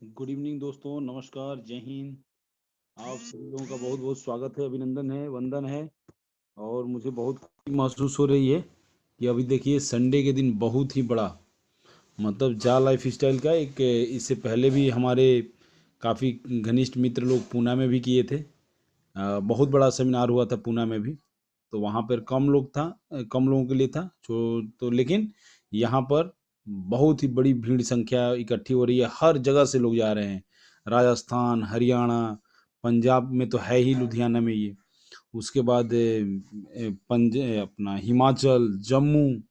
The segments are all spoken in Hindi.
गुड इवनिंग दोस्तों, नमस्कार, जय हिंद। आप सभी लोगों का बहुत बहुत स्वागत है, अभिनंदन है, वंदन है। और मुझे बहुत खुशी महसूस हो रही है कि अभी देखिए संडे के दिन बहुत ही बड़ा मतलब जा लाइफ स्टाइल का एक इससे पहले भी हमारे काफ़ी घनिष्ठ मित्र लोग पूना में भी किए थे। बहुत बड़ा सेमिनार हुआ था पूना में भी। तो वहाँ पर कम लोग था, कम लोगों के लिए था तो लेकिन यहाँ पर बहुत ही बड़ी भीड़ संख्या इकट्ठी हो रही है। हर जगह से लोग जा रहे हैं। राजस्थान, हरियाणा, पंजाब में तो है ही, लुधियाना में ये। उसके बाद अपना हिमाचल, जम्मू,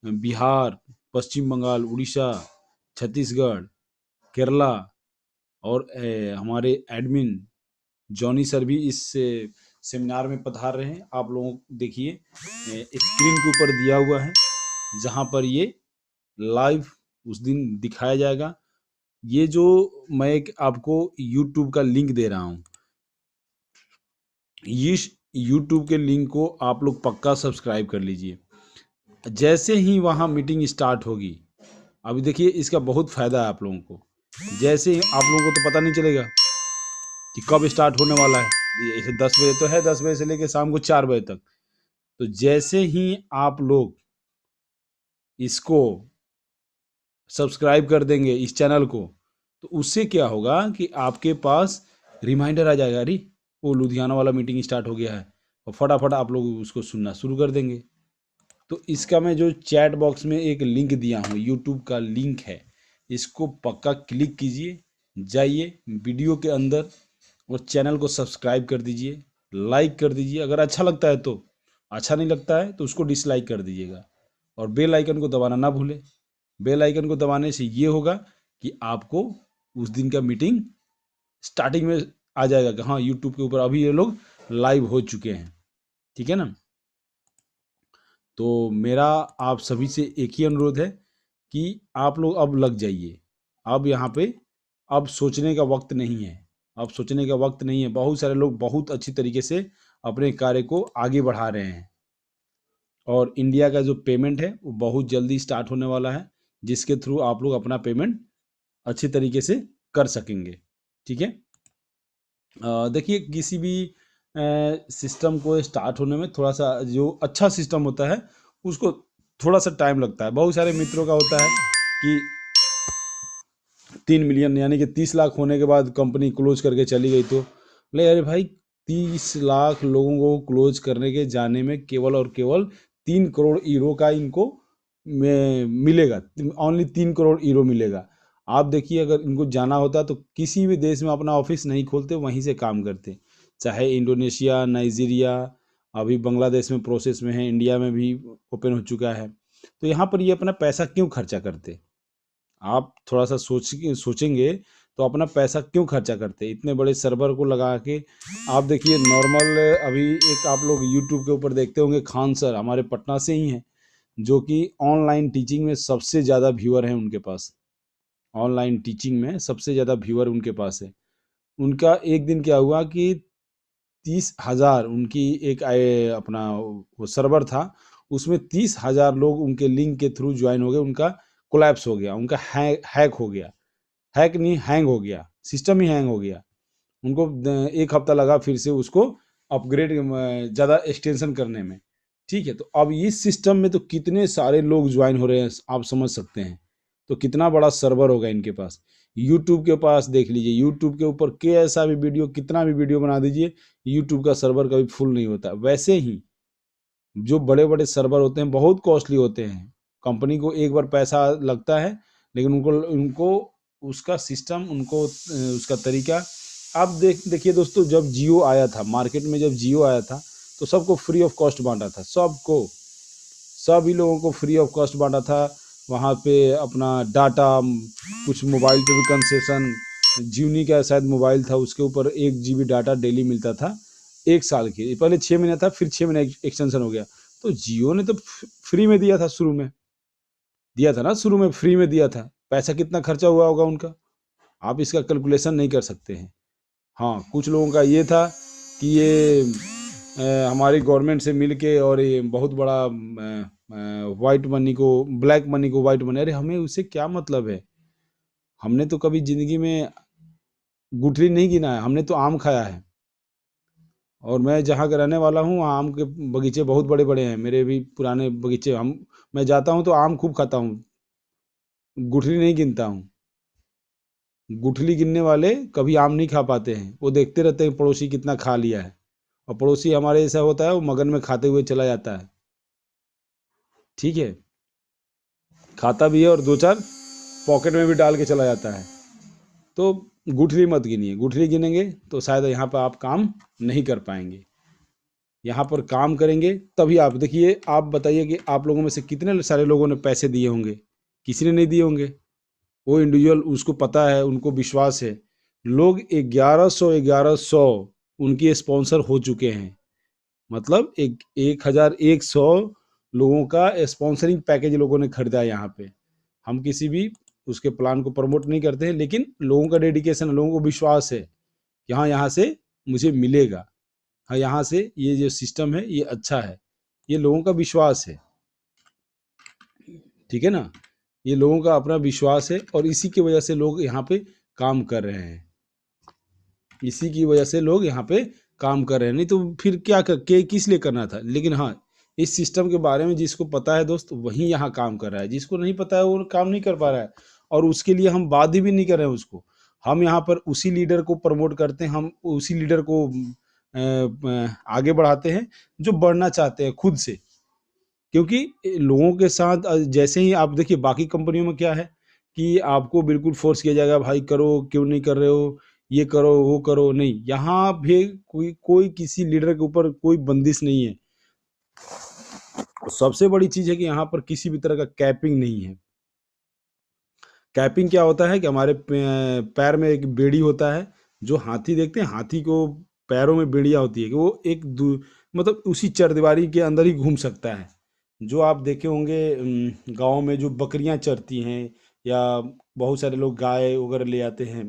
बिहार, पश्चिम बंगाल, उड़ीसा, छत्तीसगढ़, केरला और हमारे एडमिन जॉनी सर भी इस सेमिनार में पधार रहे हैं। आप लोग देखिए स्क्रीन के ऊपर दिया हुआ है जहां पर ये लाइव उस दिन दिखाया जाएगा। ये जो मैं एक आपको YouTube का लिंक दे रहा हूँ, इस YouTube के लिंक को आप लोग पक्का सब्सक्राइब कर लीजिए। जैसे ही वहाँ मीटिंग स्टार्ट होगी, अभी देखिए इसका बहुत फ़ायदा है आप लोगों को। जैसे ही आप लोगों को तो पता नहीं चलेगा कि कब स्टार्ट होने वाला है। जैसे 10 बजे तो है, 10 बजे से लेकर शाम को 4 बजे तक। तो जैसे ही आप लोग इसको सब्सक्राइब कर देंगे इस चैनल को, तो उससे क्या होगा कि आपके पास रिमाइंडर आ जाएगा, अरे वो लुधियाना वाला मीटिंग स्टार्ट हो गया है, और फटाफट आप लोग उसको सुनना शुरू कर देंगे। तो इसका मैं जो चैट बॉक्स में एक लिंक दिया हूँ, यूट्यूब का लिंक है, इसको पक्का क्लिक कीजिए, जाइए वीडियो के अंदर और चैनल को सब्सक्राइब कर दीजिए, लाइक कर दीजिए अगर अच्छा लगता है तो। अच्छा नहीं लगता है तो उसको डिसलाइक कर दीजिएगा। और बेल आइकन को दबाना ना भूलें। बेल आइकन को दबाने से ये होगा कि आपको उस दिन का मीटिंग स्टार्टिंग में आ जाएगा कि हाँ यूट्यूब के ऊपर अभी ये लोग लाइव हो चुके हैं। ठीक है ना। तो मेरा आप सभी से एक ही अनुरोध है कि आप लोग अब लग जाइए। अब यहाँ पे अब सोचने का वक्त नहीं है। अब सोचने का वक्त नहीं है। बहुत सारे लोग बहुत अच्छी तरीके से अपने कार्य को आगे बढ़ा रहे हैं। और इंडिया का जो पेमेंट है वो बहुत जल्दी स्टार्ट होने वाला है, जिसके थ्रू आप लोग अपना पेमेंट अच्छी तरीके से कर सकेंगे। ठीक है। देखिए किसी भी सिस्टम को स्टार्ट होने में थोड़ा सा जो अच्छा सिस्टम होता है उसको थोड़ा सा टाइम लगता है। बहुत सारे मित्रों का होता है कि 3 मिलियन यानी कि 30 लाख होने के बाद कंपनी क्लोज करके चली गई। तो बोले अरे भाई, 30 लाख लोगों को क्लोज करने के जाने में केवल और केवल 3 करोड़ यूरो का इनको मिलेगा। ओनली 3 करोड़ यूरो मिलेगा। आप देखिए अगर इनको जाना होता तो किसी भी देश में अपना ऑफिस नहीं खोलते, वहीं से काम करते। चाहे इंडोनेशिया, नाइजीरिया, अभी बांग्लादेश में प्रोसेस में है, इंडिया में भी ओपन हो चुका है। तो यहाँ पर ये अपना पैसा क्यों खर्चा करते। आप थोड़ा सा सोचेंगे तो अपना पैसा क्यों खर्चा करते इतने बड़े सर्वर को लगा के। आप देखिए नॉर्मल अभी एक आप लोग यूट्यूब के ऊपर देखते होंगे, खान सर हमारे पटना से ही हैं, जो कि ऑनलाइन टीचिंग में सबसे ज़्यादा व्यूअर हैं उनके पास। ऑनलाइन टीचिंग में सबसे ज़्यादा व्यूअर उनके पास है। उनका एक दिन क्या हुआ कि 30,000 उनकी एक अपना वो सर्वर था, उसमें 30,000 लोग उनके लिंक के थ्रू ज्वाइन हो गए। उनका कोलैप्स हो गया, उनका हैक हो गया। हैक नहीं, हैंग हो गया, सिस्टम ही हैंग हो गया। उनको एक हफ्ता लगा फिर से उसको अपग्रेड ज़्यादा एक्सटेंशन करने में। ठीक है। तो अब इस सिस्टम में तो कितने सारे लोग ज्वाइन हो रहे हैं, आप समझ सकते हैं। तो कितना बड़ा सर्वर होगा इनके पास। यूट्यूब के पास देख लीजिए, यूट्यूब के ऊपर कैसा भी वीडियो, कितना भी वीडियो बना दीजिए, यूट्यूब का सर्वर कभी फुल नहीं होता। वैसे ही जो बड़े बड़े सर्वर होते हैं बहुत कॉस्टली होते हैं। कंपनी को एक बार पैसा लगता है, लेकिन उनको उनको उसका सिस्टम, उनको उसका तरीका। आप देखिए दोस्तों, जब जियो आया था मार्केट में, जब जियो आया था तो सबको फ्री ऑफ कॉस्ट बांटा था। सबको, सभी लोगों को फ्री ऑफ कॉस्ट बांटा था। वहाँ पे अपना डाटा, कुछ मोबाइल पे भी कंसेशन। जियोनी का शायद मोबाइल था, उसके ऊपर 1 GB डाटा डेली मिलता था 1 साल के। पहले 6 महीने था, फिर 6 महीने एक्सटेंशन हो गया। तो जियो ने तो फ्री में दिया था, शुरू में दिया था ना, शुरू में फ्री में दिया था। पैसा कितना खर्चा हुआ होगा उनका, आप इसका कैलकुलेशन नहीं कर सकते हैं। हाँ, कुछ लोगों का ये था कि ये हमारी गवर्नमेंट से मिल के और ये बहुत बड़ा वाइट मनी को, ब्लैक मनी को वाइट मनी, अरे हमें उससे क्या मतलब है। हमने तो कभी जिंदगी में गुठली नहीं गिना है, हमने तो आम खाया है। और मैं जहाँ का रहने वाला हूँ वहाँ आम के बगीचे बहुत बड़े बड़े हैं, मेरे भी पुराने बगीचे। मैं जाता हूँ तो आम खूब खाता हूँ, गुठली नहीं गिनता हूँ। गुठली गिनने वाले कभी आम नहीं खा पाते हैं, वो देखते रहते हैं पड़ोसी कितना खा लिया है। और पड़ोसी हमारे ऐसा होता है, वो मगन में खाते हुए चला जाता है। ठीक है, खाता भी है और दो चार पॉकेट में भी डाल के चला जाता है। तो गुठली मत गिनिए, गुठली गिनेंगे तो शायद यहाँ पर आप काम नहीं कर पाएंगे। यहाँ पर काम करेंगे तभी आप देखिए, आप बताइए कि आप लोगों में से कितने सारे लोगों ने पैसे दिए होंगे, किसी ने नहीं दिए होंगे। वो इंडिविजुअल, उसको पता है, उनको विश्वास है। लोग 1100 उनके स्पॉन्सर हो चुके हैं। मतलब 1100 लोगों का स्पॉन्सरिंग पैकेज लोगों ने खरीदा है यहाँ पे। हम किसी भी उसके प्लान को प्रमोट नहीं करते हैं, लेकिन लोगों का डेडिकेशन, लोगों को विश्वास है कि हाँ यहाँ से मुझे मिलेगा, हाँ यहाँ से ये जो सिस्टम है ये अच्छा है, ये लोगों का विश्वास है। ठीक है ना, ये लोगों का अपना विश्वास है और इसी की वजह से लोग यहाँ पे काम कर रहे हैं। इसी की वजह से लोग यहाँ पे काम कर रहे हैं, नहीं तो फिर क्या किस लिए करना था। लेकिन हाँ, इस सिस्टम के बारे में जिसको पता है दोस्त, वही यहाँ काम कर रहा है। जिसको नहीं पता है वो काम नहीं कर पा रहा है, और उसके लिए हम बात भी नहीं कर रहे हैं उसको। हम यहाँ पर उसी लीडर को प्रमोट करते हैं, हम उसी लीडर को आगे बढ़ाते हैं जो बढ़ना चाहते हैं खुद से। क्योंकि लोगों के साथ जैसे ही आप देखिए, बाकी कंपनियों में क्या है कि आपको बिल्कुल फोर्स किया जाएगा, भाई करो, क्यों नहीं कर रहे हो, ये करो वो करो। नहीं, यहाँ भी कोई कोई किसी लीडर के ऊपर कोई बंदिश नहीं है। सबसे बड़ी चीज है कि यहाँ पर किसी भी तरह का कैपिंग नहीं है। कैपिंग क्या होता है कि हमारे पैर में एक बेड़ी होता है, जो हाथी देखते हैं, हाथी को पैरों में बेड़ियां होती है कि वो मतलब उसी चरदीवारी के अंदर ही घूम सकता है। जो आप देखे होंगे गाँव में जो बकरियां चरती हैं, या बहुत सारे लोग गाय वगैरह ले आते हैं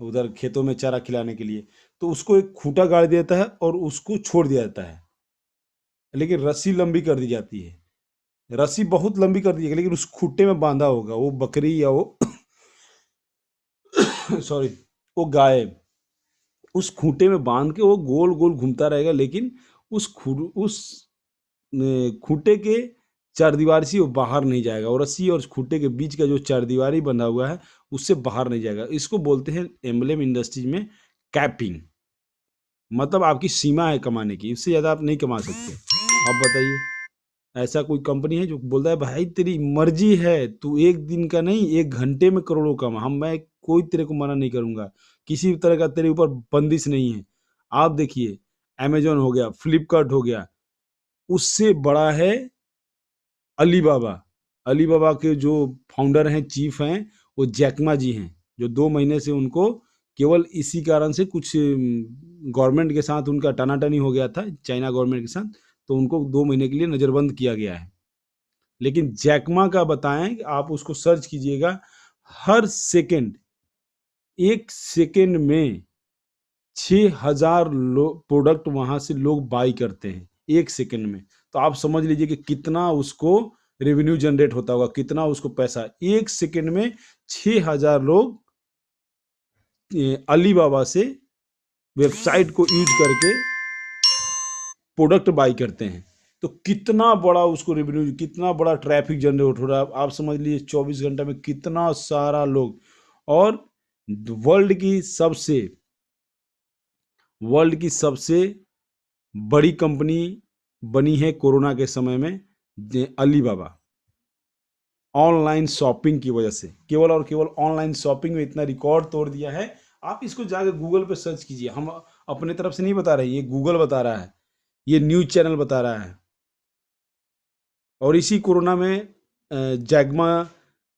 उधर खेतों में चारा खिलाने के लिए, तो उसको एक खूंटा गाड़ दिया जाता है और उसको छोड़ दिया जाता है। लेकिन रस्सी लंबी कर दी जाती है, रस्सी बहुत लंबी कर दी है, लेकिन उस खूंटे में बांधा होगा वो बकरी या वो सॉरी, वो गाय उस खूंटे में बांध के वो गोल गोल घूमता रहेगा। लेकिन उस खूंटे के चारदीवारी से वो बाहर नहीं जाएगा, और रस्सी और खूंटे के बीच का जो चारदीवारी बना हुआ है उससे बाहर नहीं जाएगा। इसको बोलते हैं एम्बलेम इंडस्ट्रीज में कैपिंग। मतलब आपकी सीमा है कमाने की, इससे ज़्यादा आप नहीं कमा सकते। अब बताइए, ऐसा कोई कंपनी है जो बोलता है भाई तेरी मर्जी है, तू एक दिन का नहीं, एक घंटे में करोड़ों कमा, मैं कोई तेरे को मना नहीं करूंगा, किसी भी तरह का तेरे ऊपर बंदिश नहीं है। आप देखिए, अमेजोन हो गया, फ्लिपकार्ट हो गया, उससे बड़ा है अलीबाबा। अलीबाबा के जो फाउंडर हैं, चीफ हैं, वो जैकमा जी हैं, जो 2 महीने से उनको केवल इसी कारण से कुछ गवर्नमेंट के साथ उनका टनाटनी हो गया था, चाइना गवर्नमेंट के साथ, तो उनको 2 महीने के लिए नज़रबंद किया गया है। लेकिन जैकमा का बताएं कि आप उसको सर्च कीजिएगा, हर सेकंड, एक सेकंड में 6,000 प्रोडक्ट वहां से लोग बाई करते हैं एक सेकंड में। तो आप समझ लीजिए कि कितना उसको रेवेन्यू जनरेट होता होगा, कितना उसको पैसा। एक सेकंड में 6,000 लोग अलीबाबा से वेबसाइट को यूज करके प्रोडक्ट बाई करते हैं। तो कितना बड़ा उसको रेवेन्यू, कितना बड़ा ट्रैफिक जनरेट हो रहा है, आप समझ लीजिए 24 घंटे में कितना सारा लोग। और वर्ल्ड की सबसे वर्ल्ड की सबसे बड़ी कंपनी बनी है कोरोना के समय में अलीबाबा, ऑनलाइन शॉपिंग की वजह से। केवल और केवल ऑनलाइन शॉपिंग में इतना रिकॉर्ड तोड़ दिया है। आप इसको जाकर गूगल पे सर्च कीजिए, हम अपने तरफ से नहीं बता रहे, ये गूगल बता रहा है, ये न्यूज चैनल बता रहा है। और इसी कोरोना में जैगमा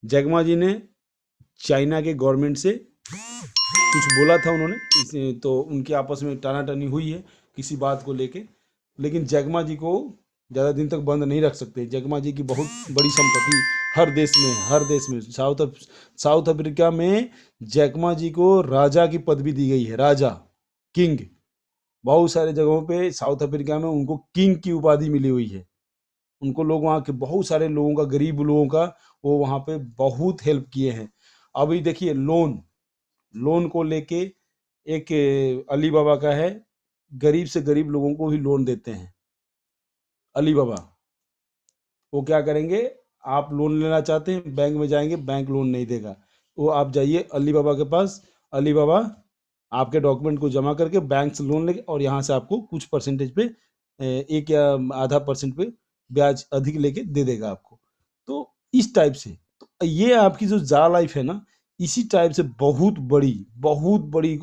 जैगमा जी ने चाइना के गवर्नमेंट से कुछ बोला था उन्होंने, तो उनकी आपस में टानाटानी हुई है किसी बात को लेके। लेकिन जैगमा जी को ज़्यादा दिन तक बंद नहीं रख सकते। जैगमा जी की बहुत बड़ी संपत्ति हर देश में, हर देश में। साउथ अफ्रीका में जैगमा जी को राजा की पदवी दी गई है, राजा, किंग। बहुत सारे जगहों पे साउथ अफ्रीका में उनको किंग की उपाधि मिली हुई है। उनको लोग, वहाँ के बहुत सारे लोगों का, गरीब लोगों का, वो वहाँ पे बहुत हेल्प किए हैं। अभी देखिए लोन को लेके एक अली बाबा का है, गरीब से गरीब लोगों को ही लोन देते हैं अली बाबा। वो क्या करेंगे, आप लोन लेना चाहते हैं, बैंक में जाएंगे, बैंक लोन नहीं देगा। वो आप जाइए अली बाबा के पास, अली बाबा आपके डॉक्यूमेंट को जमा करके बैंक से लोन लेके और यहाँ से आपको कुछ परसेंटेज पे, एक या आधा परसेंट पे ब्याज अधिक लेके दे देगा आपको। तो इस टाइप से, तो ये आपकी जो जा लाइफ है ना, इसी टाइप से बहुत बड़ी ई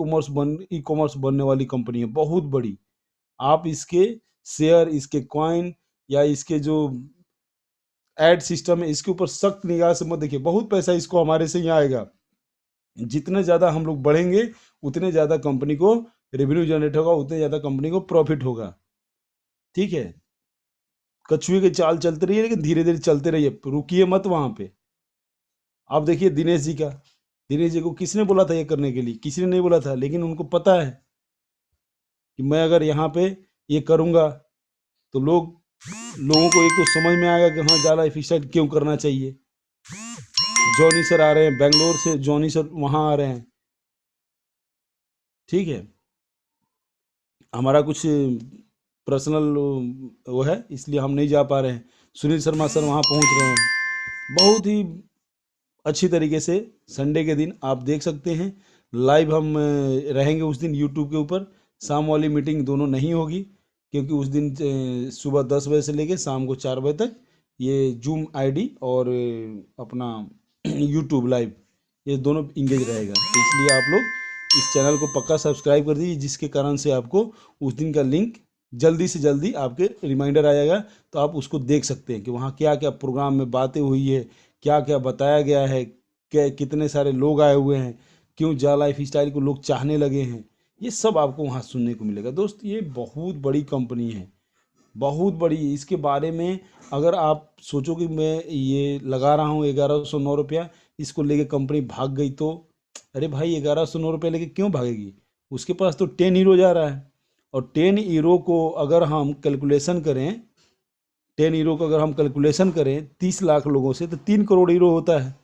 कॉमर्स बनने वाली कंपनी है, बहुत बड़ी। आप इसके शेयर, इसके कॉइन या इसके जो एड सिस्टम है, इसके ऊपर सख्त निगाह से मत देखिए। बहुत पैसा इसको हमारे से यहाँ आएगा। जितने ज़्यादा हम लोग बढ़ेंगे उतने ज़्यादा कंपनी को रेवेन्यू जनरेट होगा, उतने ज़्यादा कंपनी को प्रॉफिट होगा। ठीक है, कछुए की चाल चलते रहिए, लेकिन धीरे धीरे चलते रहिए, रुकिए मत वहां पे। आप देखिए दिनेश जी को किसने बोला था ये करने के लिए? किसी ने नहीं बोला था, लेकिन उनको पता है कि मैं अगर यहाँ पे ये करूँगा तो लोगों को एक तो समझ में आएगा कि हाँ जाला लाइफ स्टाइल क्यों करना चाहिए। जॉनी सर आ रहे हैं बेंगलोर से, जॉनी सर वहाँ आ रहे हैं। ठीक है, हमारा कुछ पर्सनल वो है, इसलिए हम नहीं जा पा रहे हैं। सुनील शर्मा सर वहाँ पहुँच रहे हैं। बहुत ही अच्छी तरीके से संडे के दिन आप देख सकते हैं। लाइव हम रहेंगे उस दिन यूट्यूब के ऊपर। शाम वाली मीटिंग दोनों नहीं होगी, क्योंकि उस दिन सुबह 10 बजे से लेके शाम को 4 बजे तक ये जूम आईडी और अपना यूट्यूब लाइव, ये दोनों इंगेज रहेगा। तो इसलिए आप लोग इस चैनल को पक्का सब्सक्राइब कर दीजिए, जिसके कारण से आपको उस दिन का लिंक जल्दी से जल्दी आपके रिमाइंडर आ जाएगा। तो आप उसको देख सकते हैं कि वहाँ क्या क्या प्रोग्राम में बातें हुई है, क्या क्या बताया गया है, क्या कितने सारे लोग आए हुए हैं, क्यों जा लाइफ स्टाइल को लोग चाहने लगे हैं। ये सब आपको वहाँ सुनने को मिलेगा। दोस्त, ये बहुत बड़ी कंपनी है, बहुत बड़ी। इसके बारे में अगर आप सोचो कि मैं ये लगा रहा हूँ 1109 रुपया, इसको लेके कंपनी भाग गई तो, अरे भाई 1109 रुपया लेके क्यों भागेगी? उसके पास तो 10 हीरो जा रहा है। और 10 हीरो को अगर हम कैलकुलेशन करें, 10 हीरो को अगर हम कैलकुलेशन करें 30 लाख लोगों से, तो 3 करोड़ हीरो होता है।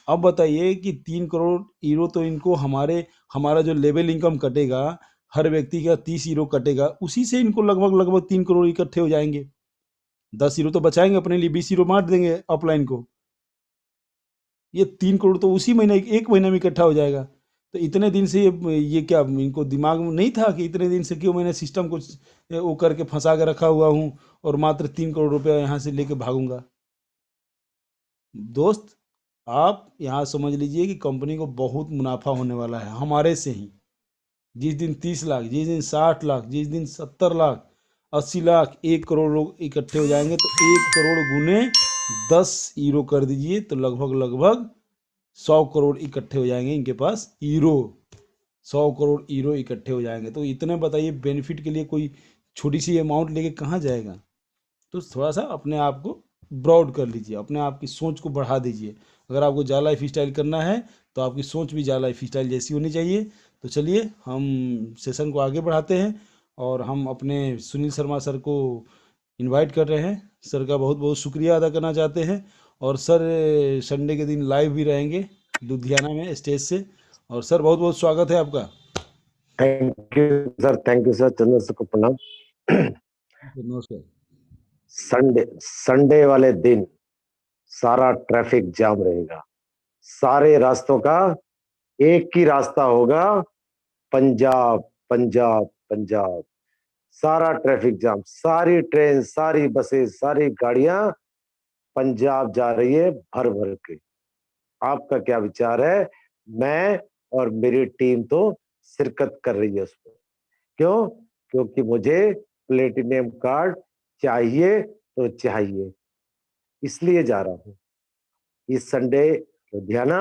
अब बताइए कि 3 करोड़ हीरो तो इनको हमारा जो लेवल इनकम कटेगा, हर व्यक्ति का 30 हीरो कटेगा, उसी से इनको लगभग लगभग 3 करोड़ इकट्ठे हो जाएंगे। 10 हीरो तो बचाएंगे अपने लिए, 20 हीरो बांट देंगे अपलाइन को। ये 3 करोड़ तो उसी महीने, एक महीने में इकट्ठा हो जाएगा। तो इतने दिन से ये क्या इनको दिमाग में नहीं था कि इतने दिन से क्यों मैंने सिस्टम को वो करके फंसा के रखा हुआ हूँ और मात्र 3 करोड़ रुपया यहाँ से लेके भागूंगा? दोस्त, आप यहाँ समझ लीजिए कि कंपनी को बहुत मुनाफा होने वाला है हमारे से ही। जिस दिन 30 लाख, जिस दिन 60 लाख, जिस दिन 70 लाख, 80 लाख, 1 करोड़ लोग इकट्ठे हो जाएंगे, तो 1 करोड़ गुने 10 हीरो कर दीजिए, तो लगभग लगभग 100 करोड़ इकट्ठे हो जाएंगे इनके पास हीरो। 100 करोड़ हीरो इकट्ठे हो जाएंगे, तो इतने बताइए बेनिफिट के लिए कोई छोटी सी अमाउंट लेके कहाँ जाएगा? तो थोड़ा सा अपने आप को ब्रॉड कर लीजिए, अपने आप की सोच को बढ़ा दीजिए। अगर आपको जा लाइफ स्टाइल करना है तो आपकी सोच भी जा लाइफ स्टाइल जैसी होनी चाहिए। तो चलिए हम सेशन को आगे बढ़ाते हैं, और हम अपने सुनील शर्मा सर को इनवाइट कर रहे हैं। सर का बहुत बहुत शुक्रिया अदा करना चाहते हैं। और सर संडे के दिन लाइव भी रहेंगे लुधियाना में स्टेज से। और सर बहुत बहुत स्वागत है आपका। Thank you sir, Chandan sir को प्रणाम। नमस्कार। संडे वाले दिन सारा ट्रैफिक जाम रहेगा। सारे रास्तों का एक ही रास्ता होगा, पंजाब पंजाब पंजाब। सारा ट्रैफिक जाम, सारी ट्रेन, सारी बसें, सारी गाड़ियां पंजाब जा रही है भर भर के। आपका क्या विचार है? मैं और मेरी टीम तो शिरकत कर रही है उसमें। क्यों? क्योंकि मुझे प्लेटिनियम कार्ड चाहिए तो चाहिए, इसलिए जा रहा हूं। इस संडे लुधियाना,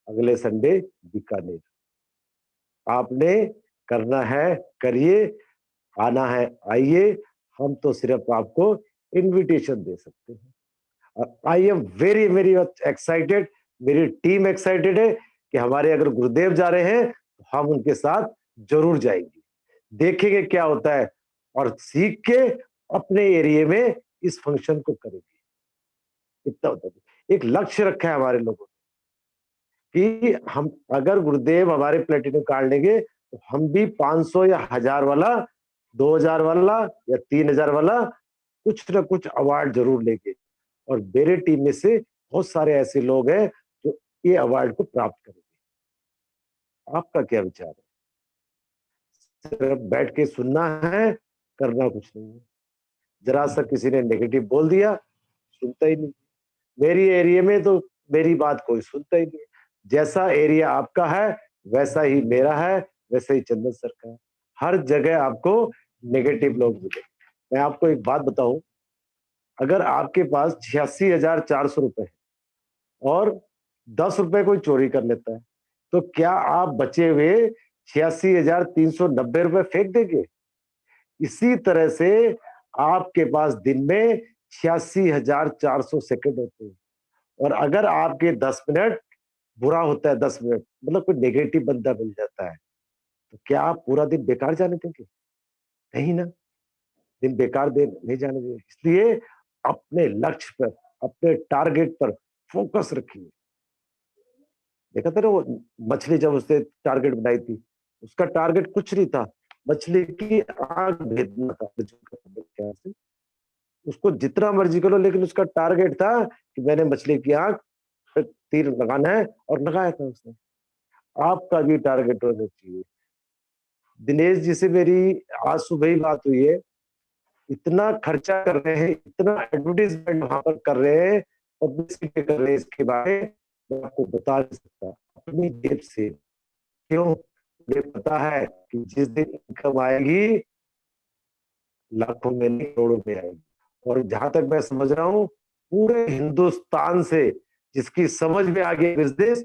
अगले संडे बीकानेर। आपने करना है करिए, आना है आइए। हम तो सिर्फ आपको इनविटेशन दे सकते हैं। I am very very excited, मेरी टीम एक्साइटेड है कि हमारे अगर गुरुदेव जा रहे हैं तो हम उनके साथ जरूर जाएंगे, देखेंगे क्या होता है, और सीख के अपने एरिया में इस फंक्शन को करेंगे। इतना होता है, एक लक्ष्य रखा है हमारे लोगों ने। कि हम अगर गुरुदेव हमारे प्लेटिनम कार्ड लेंगे तो हम भी 500 या 1000 वाला, 2000 वाला या 3000 वाला कुछ ना कुछ अवार्ड जरूर लेंगे। और मेरे टीम में से बहुत सारे ऐसे लोग हैं जो ये अवार्ड को प्राप्त करेंगे। आपका क्या विचार है? सिर्फ बैठ के सुनना है, करना कुछ नहीं है। जरा सा किसी ने नेगेटिव बोल दिया, सुनता ही नहीं। मेरी एरिया में तो मेरी बात कोई सुनता ही नहीं। जैसा एरिया आपका है वैसा ही मेरा है, वैसा ही चंदन सर का है। हर जगह आपको नेगेटिव लोग मिले। मैं आपको एक बात बताऊं, अगर आपके पास 86,400 रुपए है और 10 रुपए कोई चोरी कर लेता है, तो क्या आप बचे हुए 86,390 रुपए फेंक देंगे? इसी तरह से आपके पास दिन में 86,400 सेकंड होते हैं। और अगर आपके 10 मिनट बुरा होता है, 10 मिनट मतलब कोई नेगेटिव बंदा मिल जाता है, तो क्या आप पूरा दिन बेकार जाने देंगे? नहीं ना, दिन बेकार दे नहीं जाने देंगे। इसलिए अपने लक्ष्य पर, अपने टारगेट पर फोकस रखिए। देखा था ना वो मछली जब उसने टारगेट बनाई थी, उसका टारगेट कुछ नहीं था, मछली की आंख भेदना था। उसको जितना मर्जी करो, लेकिन उसका टारगेट था कि मैंने मछली की आंख पे तीर लगाना है, और लगाया था उसने। आपका भी टारगेट होना चाहिए। दिनेश जी से मेरी आज सुबह ही बात हुई है। इतना खर्चा कर रहे हैं, इतना एडवर्टीजमेंट वहां पर कर रहे हैं, पब्लिसिटी कर रहे हैं इसके बारे में, मैं आपको बता नहीं सकता। अपनी जेब से। क्यों? मुझे पता है कि जिस दिन इनकम आएगी, लाखों में नहीं करोड़ों में आएगी। और जहां तक मैं समझ रहा हूँ, पूरे हिंदुस्तान से जिसकी समझ में आ गया बिजनेस,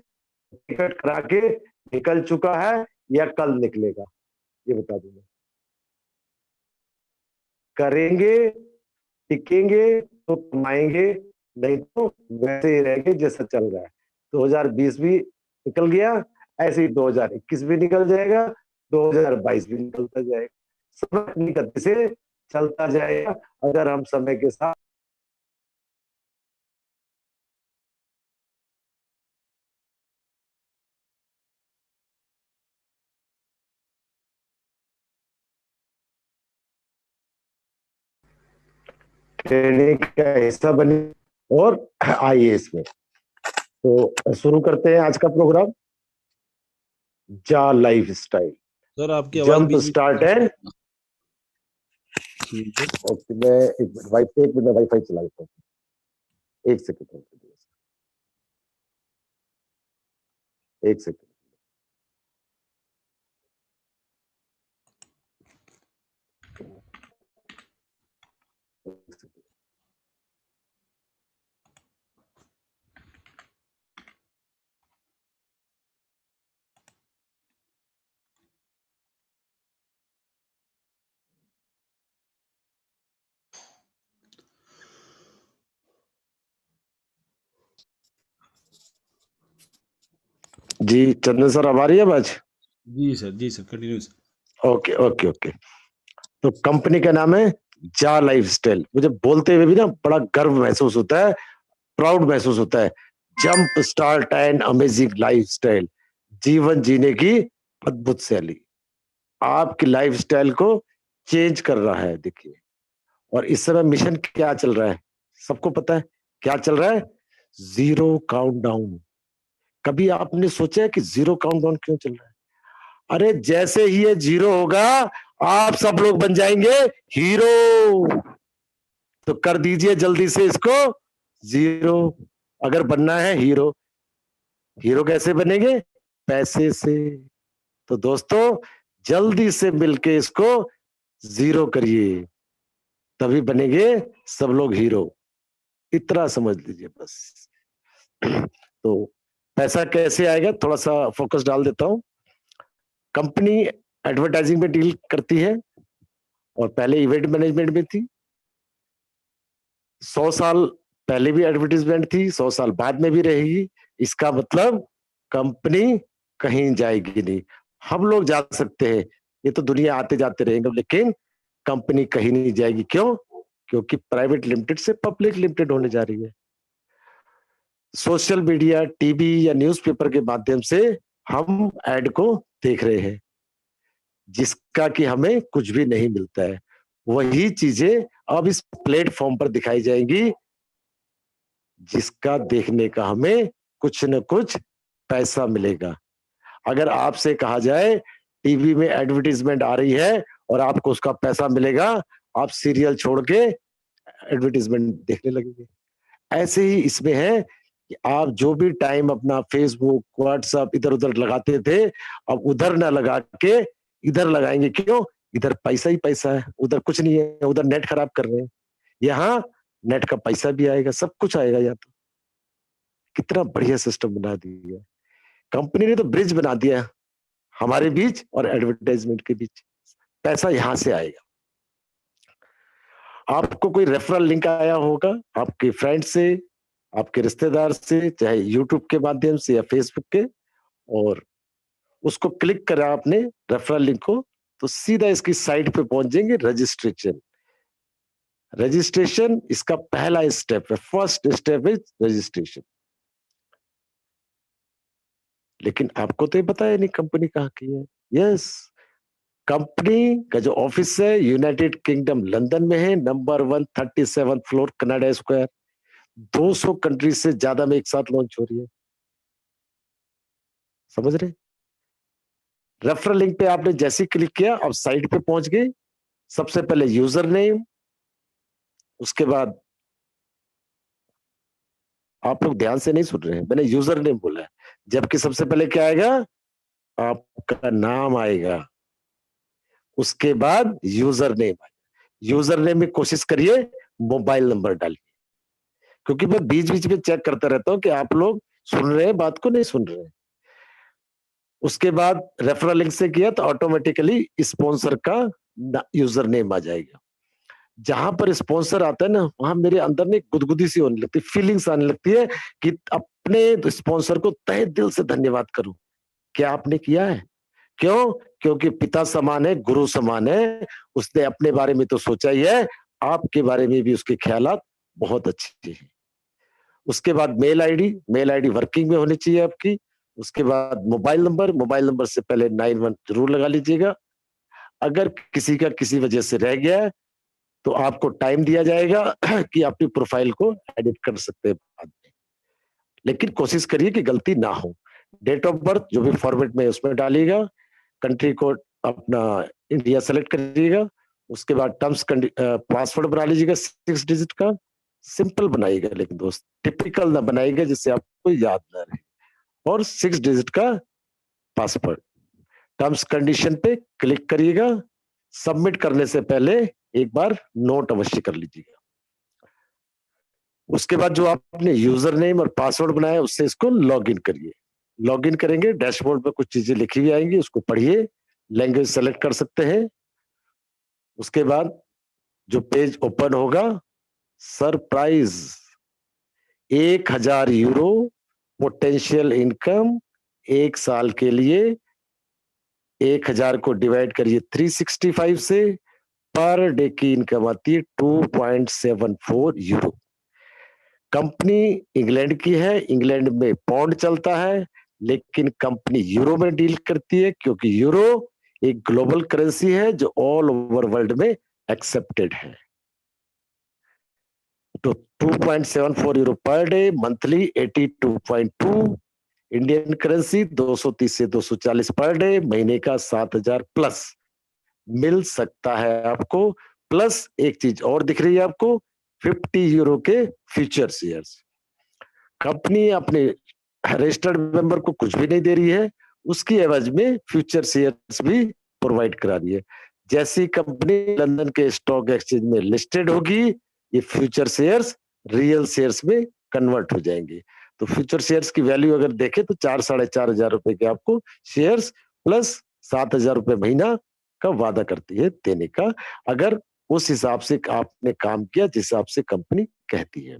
टिकट करा के निकल चुका है या कल निकलेगा, ये बता दूंगा। करेंगे, टिकेंगे तो कमाएंगे, नहीं तो वैसे ही रहेंगे जैसा चल रहा है। 2020 भी निकल गया, ऐसे ही 2021 भी निकल जाएगा, 2022 भी निकलता जाएगा। सब अपनी गति से चलता जाएगा अगर हम समय के साथ। ट्रेनिंग का हिस्सा बने और आइए इसमें। तो शुरू करते हैं आज का प्रोग्राम। जा लाइफ स्टाइल, सर आपकी आवाज jump beach start beach and. ठीक है। ओके, मैं एक मिनट वाईफाई चला लेता हूँ। एक सेकंड, एक सेकंड। जी चंदन सर, अब आ रही है आवाज? जी sir continue sir. Okay okay okay. तो कंपनी का नाम है जा लाइफ स्टाइल। मुझे बोलते हुए भी ना बड़ा गर्व महसूस होता है, प्राउड महसूस होता है। Jump start and amazing life style, जीवन जीने की अद्भुत शैली आपकी लाइफ स्टाइल को चेंज कर रहा है। देखिए, और इस समय मिशन क्या चल रहा है, सबको पता है क्या चल रहा है? Zero countdown. कभी आपने सोचा है कि जीरो काउंटडाउन क्यों चल रहा है? अरे जैसे ही ये जीरो होगा, आप सब लोग बन जाएंगे हीरो। तो कर दीजिए जल्दी से इसको जीरो, अगर बनना है हीरो। हीरो कैसे बनेंगे? पैसे से। तो दोस्तों, जल्दी से मिलके इसको जीरो करिए, तभी बनेंगे सब लोग हीरो। इतना समझ लीजिए बस। तो पैसा कैसे आएगा, थोड़ा सा फोकस डाल देता हूं। कंपनी एडवर्टाइजिंग में डील करती है और पहले इवेंट मैनेजमेंट में थी। 100 साल पहले भी एडवर्टीजमेंट थी, 100 साल बाद में भी रहेगी। इसका मतलब कंपनी कहीं जाएगी नहीं। हम लोग जा सकते हैं, ये तो दुनिया आते जाते रहेंगे, लेकिन कंपनी कहीं नहीं जाएगी। क्यों? क्योंकि प्राइवेट लिमिटेड से पब्लिक लिमिटेड होने जा रही है। सोशल मीडिया, टीवी या न्यूज़पेपर के माध्यम से हम ऐड को देख रहे हैं, जिसका कि हमें कुछ भी नहीं मिलता है। वही चीजें अब इस प्लेटफॉर्म पर दिखाई जाएंगी, जिसका देखने का हमें कुछ न कुछ पैसा मिलेगा। अगर आपसे कहा जाए टीवी में एडवर्टाइजमेंट आ रही है और आपको उसका पैसा मिलेगा, आप सीरियल छोड़ के एडवर्टाइजमेंट देखने लगेंगे। ऐसे ही इसमें है कि आप जो भी टाइम अपना फेसबुक, व्हाट्सएप इधर-उधर लगाते थे, अब उधर ना लगा के इधर लगाएंगे। क्यों? इधर पैसा ही पैसा है, उधर कुछ नहीं है, उधर नेट खराब कर रहे हैं। यहाँ नेट का पैसा भी आएगा, सब कुछ आएगा यहाँ तो। कितना बढ़िया सिस्टम बना दिया है। कंपनी ने तो ब्रिज बना दिया है हमारे बीच और एडवर्टाइजमेंट के बीच। पैसा यहाँ से आएगा। आपको कोई रेफरल लिंक आया होगा आपके फ्रेंड से, आपके रिश्तेदार से, चाहे यूट्यूब के माध्यम से या फेसबुक के, और उसको क्लिक करा आपने रेफरल लिंक को, तो सीधा इसकी साइट पे पहुंच जाएंगे। रजिस्ट्रेशन, रजिस्ट्रेशन इसका पहला स्टेप है। First step is registration. लेकिन आपको तो ये पता है नहीं कंपनी कहाँ की है। यस, कंपनी का जो ऑफिस है यूनाइटेड किंगडम लंदन में है, number 137 floor Canada square. 200 country से ज्यादा में एक साथ लॉन्च हो रही है। समझ रहे? रेफरल लिंक पे आपने जैसे क्लिक किया, अब साइट पे पहुंच गए। सबसे पहले यूजर नेम, उसके बाद आप लोग ध्यान से नहीं सुन रहे हैं, मैंने यूजर नेम बोला है, जबकि सबसे पहले क्या आएगा? आपका नाम आएगा, उसके बाद यूजर नेम आएगा। यूजर नेम में कोशिश करिए मोबाइल नंबर डालिए, क्योंकि मैं बीच बीच में चेक करता रहता हूं कि आप लोग सुन रहे हैं बात को, नहीं सुन रहे हैं। उसके बाद रेफरल लिंक से किया तो ऑटोमेटिकली स्पॉन्सर का यूजर नेम आ जाएगा। जहां पर स्पॉन्सर आता है ना, वहां मेरे अंदर में गुदगुदी सी होने लगती है, फीलिंग्स आने लगती है कि अपने स्पॉन्सर को तहे दिल से धन्यवाद करूं। क्या आपने किया है? क्यों? क्योंकि पिता समान है, गुरु समान है। उसने अपने बारे में तो सोचा ही है, आपके बारे में भी उसके ख्यालात बहुत अच्छे हैं। उसके बाद mail ID, mail ID working में होनी चाहिए आपकी। उसके बाद मोबाइल नंबर, मोबाइल नंबर से पहले 91 जरूर लगा लीजिएगा। अगर किसी का किसी वजह से रह गया है तो आपको टाइम दिया जाएगा कि अपनी प्रोफाइल को एडिट कर सकते हैं बाद में, लेकिन कोशिश करिए कि गलती ना हो। डेट ऑफ बर्थ जो भी फॉर्मेट में उसमें डालिएगा। कंट्री कोड अपना इंडिया सेलेक्ट करिएगा। उसके बाद टर्म्स पासवर्ड बना लीजिएगा 6 डिजिट का। सिंपल बनाइएगा, लेकिन दोस्त टिपिकल ना बनाइएगा जिससे आपको याद ना रहे। और 6 डिजिट का पासवर्ड। टर्म्स कंडीशन पे क्लिक करिएगा। सबमिट करने से पहले एक बार नोट अवश्य कर लीजिएगा। उसके बाद जो आपने यूजर नेम और पासवर्ड बनाया उससे इसको लॉग इन करिए। लॉग इन करेंगे, डैशबोर्ड पर कुछ चीजें लिखी हुई आएंगी, उसको पढ़िए। लैंग्वेज सेलेक्ट कर सकते हैं। उसके बाद जो पेज ओपन होगा, सरप्राइज 1000 यूरो पोटेंशियल इनकम 1 साल के लिए। 1000 को डिवाइड करिए 365 से, पर डे की इनकम आती है 2.74 यूरो। कंपनी इंग्लैंड की है, इंग्लैंड में पाउंड चलता है, लेकिन कंपनी यूरो में डील करती है, क्योंकि यूरो एक ग्लोबल करेंसी है जो ऑल ओवर वर्ल्ड में एक्सेप्टेड है। तो 2.74 euro per day, monthly 82.2 Indian currency 230 से 240 पर डे, महीने का 7000 प्लस मिल सकता है आपको। प्लस एक चीज और दिख रही है आपको, 50 यूरो के फ्यूचर शेयर्स। कंपनी अपने रजिस्टर्ड मेंबर को कुछ भी नहीं दे रही है, उसकी एवज में फ्यूचर शेयर्स भी प्रोवाइड करा रही है। जैसी कंपनी लंदन के स्टॉक एक्सचेंज में लिस्टेड होगी, ये फ्यूचर शेयर्स रियल शेयर्स में कन्वर्ट हो जाएंगे। तो फ्यूचर शेयर्स की वैल्यू अगर देखें तो 4-4.5 रुपए के आपको शेयर्स प्लस 7,000 रुपए महीना का वादा करती है देने का, अगर उस हिसाब से आपने काम किया जिस हिसाब से कंपनी कहती है।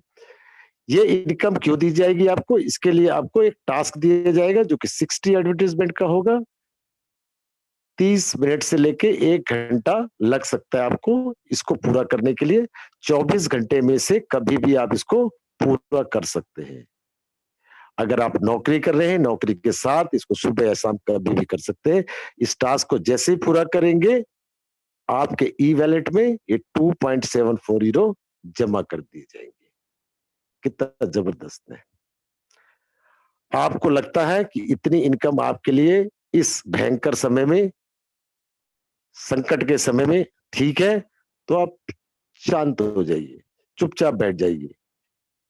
ये इनकम क्यों दी जाएगी आपको? इसके लिए आपको एक टास्क दिया जाएगा जो कि 60 एडवर्टाइजमेंट का होगा। 30 मिनट से लेके 1 घंटा लग सकता है आपको इसको पूरा करने के लिए। 24 घंटे में से कभी भी आप इसको पूरा कर सकते हैं। अगर आप नौकरी कर रहे हैं, नौकरी के साथ इसको सुबह या शाम कभी भी कर सकते हैं। इस टास्क को जैसे ही पूरा करेंगे, आपके ई वॉलेट में ये 2.740 जमा कर दिए जाएंगे। कितना जबरदस्त है। आपको लगता है कि इतनी इनकम आपके लिए इस भयंकर समय में, संकट के समय में ठीक है, तो आप शांत हो जाइए, चुपचाप बैठ जाइए,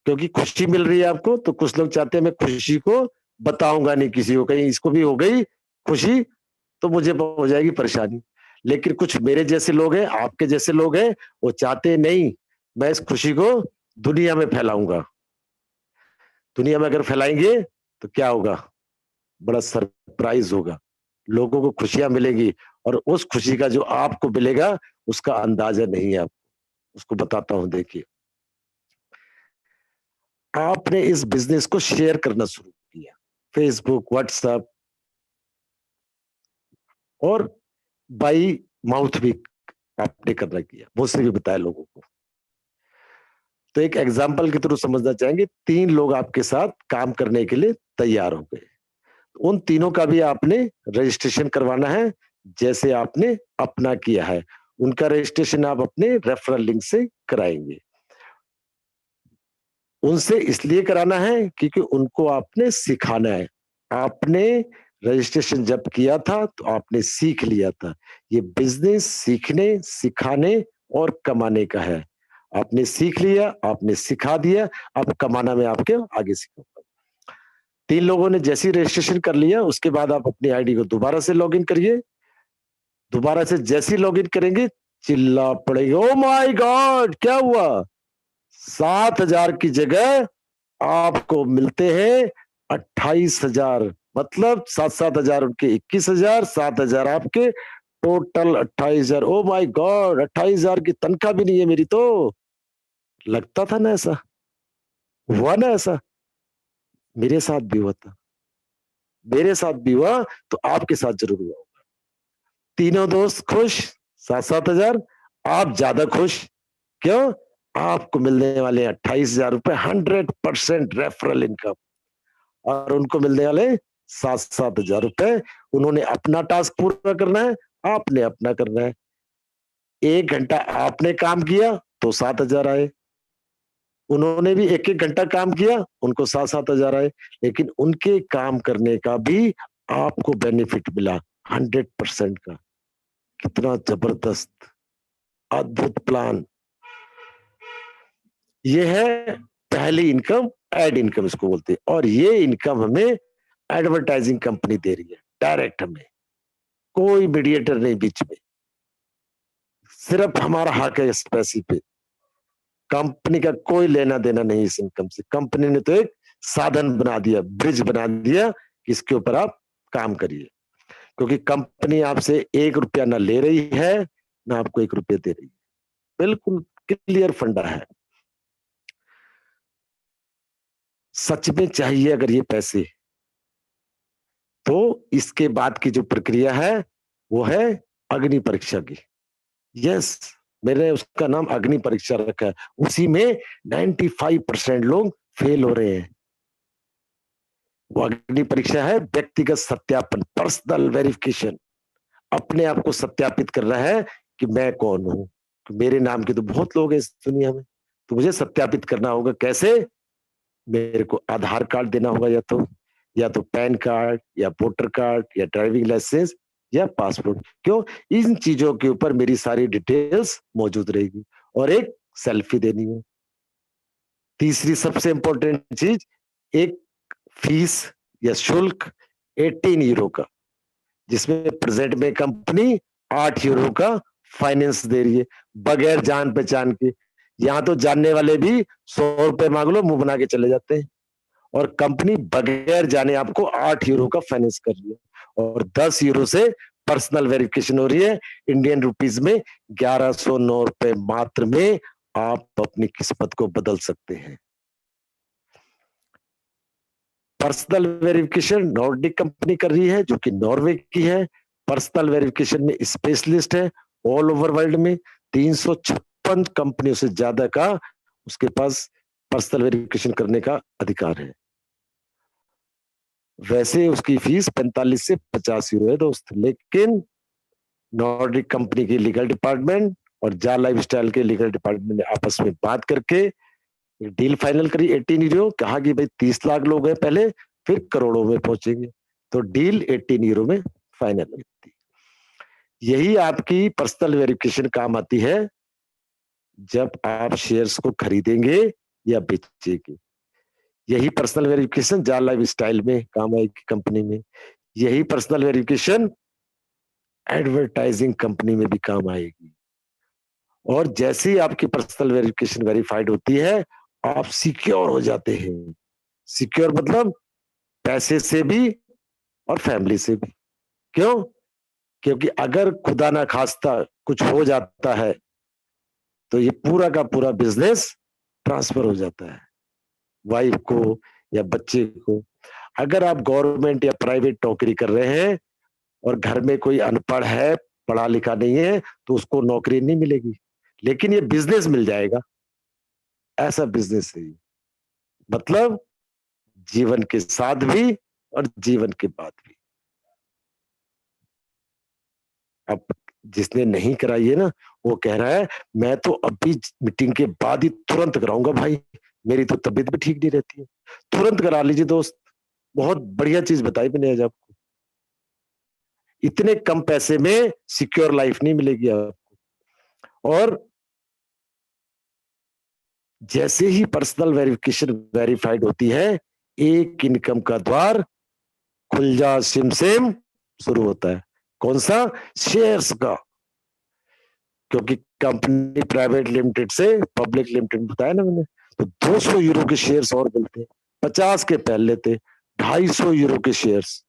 क्योंकि खुशी मिल रही है आपको। तो कुछ लोग चाहते हैं मैं खुशी को बताऊंगा नहीं किसी को, कहीं इसको भी हो गई खुशी तो मुझे हो जाएगी परेशानी। लेकिन कुछ मेरे जैसे लोग हैं, आपके जैसे लोग हैं, वो चाहते नहीं मैं इस खुशी को दुनिया में फैलाऊंगा। दुनिया में अगर फैलाएंगे तो क्या होगा, बड़ा सरप्राइज होगा, लोगों को खुशियां मिलेगी, और उस खुशी का जो आपको मिलेगा उसका अंदाजा नहीं है आपको। उसको बताता हूं, देखिए। आपने इस बिजनेस को शेयर करना शुरू किया, फेसबुक, व्हाट्सएप और बाई माउथ भी आपने करना किया, मुझसे भी बताया लोगों को। तो एक एग्जाम्पल के थ्रू समझना चाहेंगे, 3 लोग आपके साथ काम करने के लिए तैयार हो गए। उन तीनों का भी आपने रजिस्ट्रेशन करवाना है, जैसे आपने अपना किया है। उनका रजिस्ट्रेशन आप अपने रेफरल लिंक से कराएंगे। उनसे इसलिए कराना है क्योंकि उनको आपने सिखाना है। आपने रजिस्ट्रेशन जब किया था तो आपने सीख लिया था। ये बिजनेस सीखने, सिखाने और कमाने का है। आपने सीख लिया, आपने सिखा दिया, अब कमाना मैं आपके आगे सिखाऊंगा। 3 लोगों ने जैसे ही रजिस्ट्रेशन कर लिया, उसके बाद आप अपनी आईडी को दोबारा से लॉगिन करिए। दोबारा से जैसे ही लॉगिन करेंगे, चिल्ला पड़ेगा, ओ माय गॉड क्या हुआ। 7,000 की जगह आपको मिलते हैं 28,000। मतलब 7,000 उनके 21,000, 7,000 आपके, टोटल 28,000। ओ माय गॉड, 28,000 की तनख्वाह भी नहीं है मेरी तो। लगता था ना ऐसा, हुआ ना ऐसा, मेरे साथ भी हुआ था, मेरे साथ भी हुआ, तो आपके साथ जरूर हुआ होगा। तीनों दोस्त खुश, 7,000, आप ज्यादा खुश। क्यों? आपको मिलने वाले 28,000 रुपए, 100% रेफरल इनकम, और उनको मिलने वाले 7,000 रुपए। उन्होंने अपना टास्क पूरा करना है, आपने अपना करना है। 1 घंटा आपने काम किया तो 7,000 आए, उन्होंने भी 1-1 घंटा काम किया, उनको 7,000 आए। लेकिन उनके काम करने का भी आपको बेनिफिट मिला 100% का। कितना जबरदस्त, अद्भुत प्लान। ये है पहली इनकम, एड इनकम इसको बोलते हैं। और ये इनकम हमें एडवर्टाइजिंग कंपनी दे रही है, डायरेक्ट हमें, कोई मीडिएटर नहीं बीच में, सिर्फ हमारा हक है इस पैसे पे। कंपनी का कोई लेना देना नहीं इस इनकम से। कंपनी ने तो एक साधन बना दिया, ब्रिज बना दिया कि इसके ऊपर आप काम करिए, क्योंकि कंपनी आपसे 1 रुपया ना ले रही है, ना आपको 1 रुपया दे रही है। बिल्कुल क्लियर फंडा है। सच में चाहिए अगर ये पैसे, तो इसके बाद की जो प्रक्रिया है वो है अग्नि परीक्षा की। यस, मैंने उसका नाम अग्नि परीक्षा रखा है। उसी में 95% लोग फेल हो रहे हैं। वो अग्नि परीक्षा है व्यक्तिगत सत्यापन, पर्सनल वेरिफिकेशन। अपने आप को सत्यापित करना है कि मैं कौन हूं। तो मेरे नाम के तो बहुत लोग हैं इस दुनिया में, तो मुझे सत्यापित करना होगा। कैसे? मेरे को आधार कार्ड देना होगा, या तो पैन कार्ड, या वोटर कार्ड, या ड्राइविंग लाइसेंस, या पासपोर्ट। क्यों? इन चीजों के ऊपर मेरी सारी डिटेल्स मौजूद रहेगी। और एक सेल्फी देनी है। तीसरी सबसे इंपॉर्टेंट चीज, एक फीस या शुल्क 18 यूरो का, जिसमें प्रेजेंट में कंपनी 8 यूरो का फाइनेंस दे रही है, बगैर जान पहचान के। यहां तो जानने वाले भी 100 रुपए मांग लो मुंह बना के चले जाते हैं, और कंपनी बगैर जाने आपको 8 यूरो का फाइनेंस कर रही है। और 10 यूरो से पर्सनल वेरिफिकेशन हो रही है। इंडियन रुपीज में 1,109 रुपए मात्र में आप अपनी किस्मत को बदल सकते हैं। पर्सनल वेरिफिकेशन नॉर्डिक कंपनी कर रही है, जो कि नॉर्वे की है। पर्सनल वेरिफिकेशन में स्पेशलिस्ट है, ऑल ओवर वर्ल्ड में 356 कंपनियों से ज्यादा का उसके पास पर्सनल वेरिफिकेशन करने का अधिकार है। वैसे उसकी फीस 45 से 50 यूरो है दोस्त, लेकिन नॉर्डिक कंपनी की लीगल डिपार्टमेंट और जा लाइफस्टाइल के लीगल डिपार्टमेंट ने आपस में बात करके डील फाइनल करी 18 यूरो, कहा कि भाई 30 लाख लोग हैं पहले, फिर करोड़ों में पहुंचेंगे। तो डील 18 यूरो में फाइनल हुई थी। यही आपकी पर्सनल वेरिफिकेशन काम आती है जब आप शेयर्स को खरीदेंगे या बेचेंगे। यही पर्सनल वेरिफिकेशन जा लाइफ स्टाइल में काम आएगी कंपनी में। यही पर्सनल वेरिफिकेशन एडवर्टाइजिंग कंपनी में भी काम आएगी। और जैसे ही आपकी पर्सनल वेरिफिकेशन वेरीफाइड होती है, आप सिक्योर हो जाते हैं। सिक्योर मतलब पैसे से भी और फैमिली से भी। क्यों? क्योंकि अगर खुदा ना खास्ता कुछ हो जाता है तो ये पूरा का पूरा बिजनेस ट्रांसफर हो जाता है वाइफ को या बच्चे को। अगर आप गवर्नमेंट या प्राइवेट नौकरी कर रहे हैं और घर में कोई अनपढ़ है, पढ़ा लिखा नहीं है, तो उसको नौकरी नहीं मिलेगी, लेकिन ये बिजनेस मिल जाएगा। ऐसा बिजनेस है ये। मतलब जीवन के साथ भी और जीवन के बाद भी। अब जिसने नहीं कराई है ना, वो कह रहा है मैं तो अभी मीटिंग के बाद ही तुरंत कराऊंगा भाई, मेरी तो तबीयत भी ठीक नहीं रहती है। तुरंत करा लीजिए दोस्त, बहुत बढ़िया चीज बताई मैंने आज आपको। इतने कम पैसे में सिक्योर लाइफ नहीं मिलेगी आपको। और जैसे ही पर्सनल वेरिफिकेशन वेरीफाइड होती है, एक इनकम का द्वार खुल जा सिम सिम शुरू होता है। कौन सा? शेयर्स का। क्योंकि कंपनी प्राइवेट लिमिटेड से पब्लिक लिमिटेड बताया ना मैंने, तो 200 यूरो के शेयर्स और मिलते हैं। 50 के पहले थे, 250 यूरो के शेयर्स,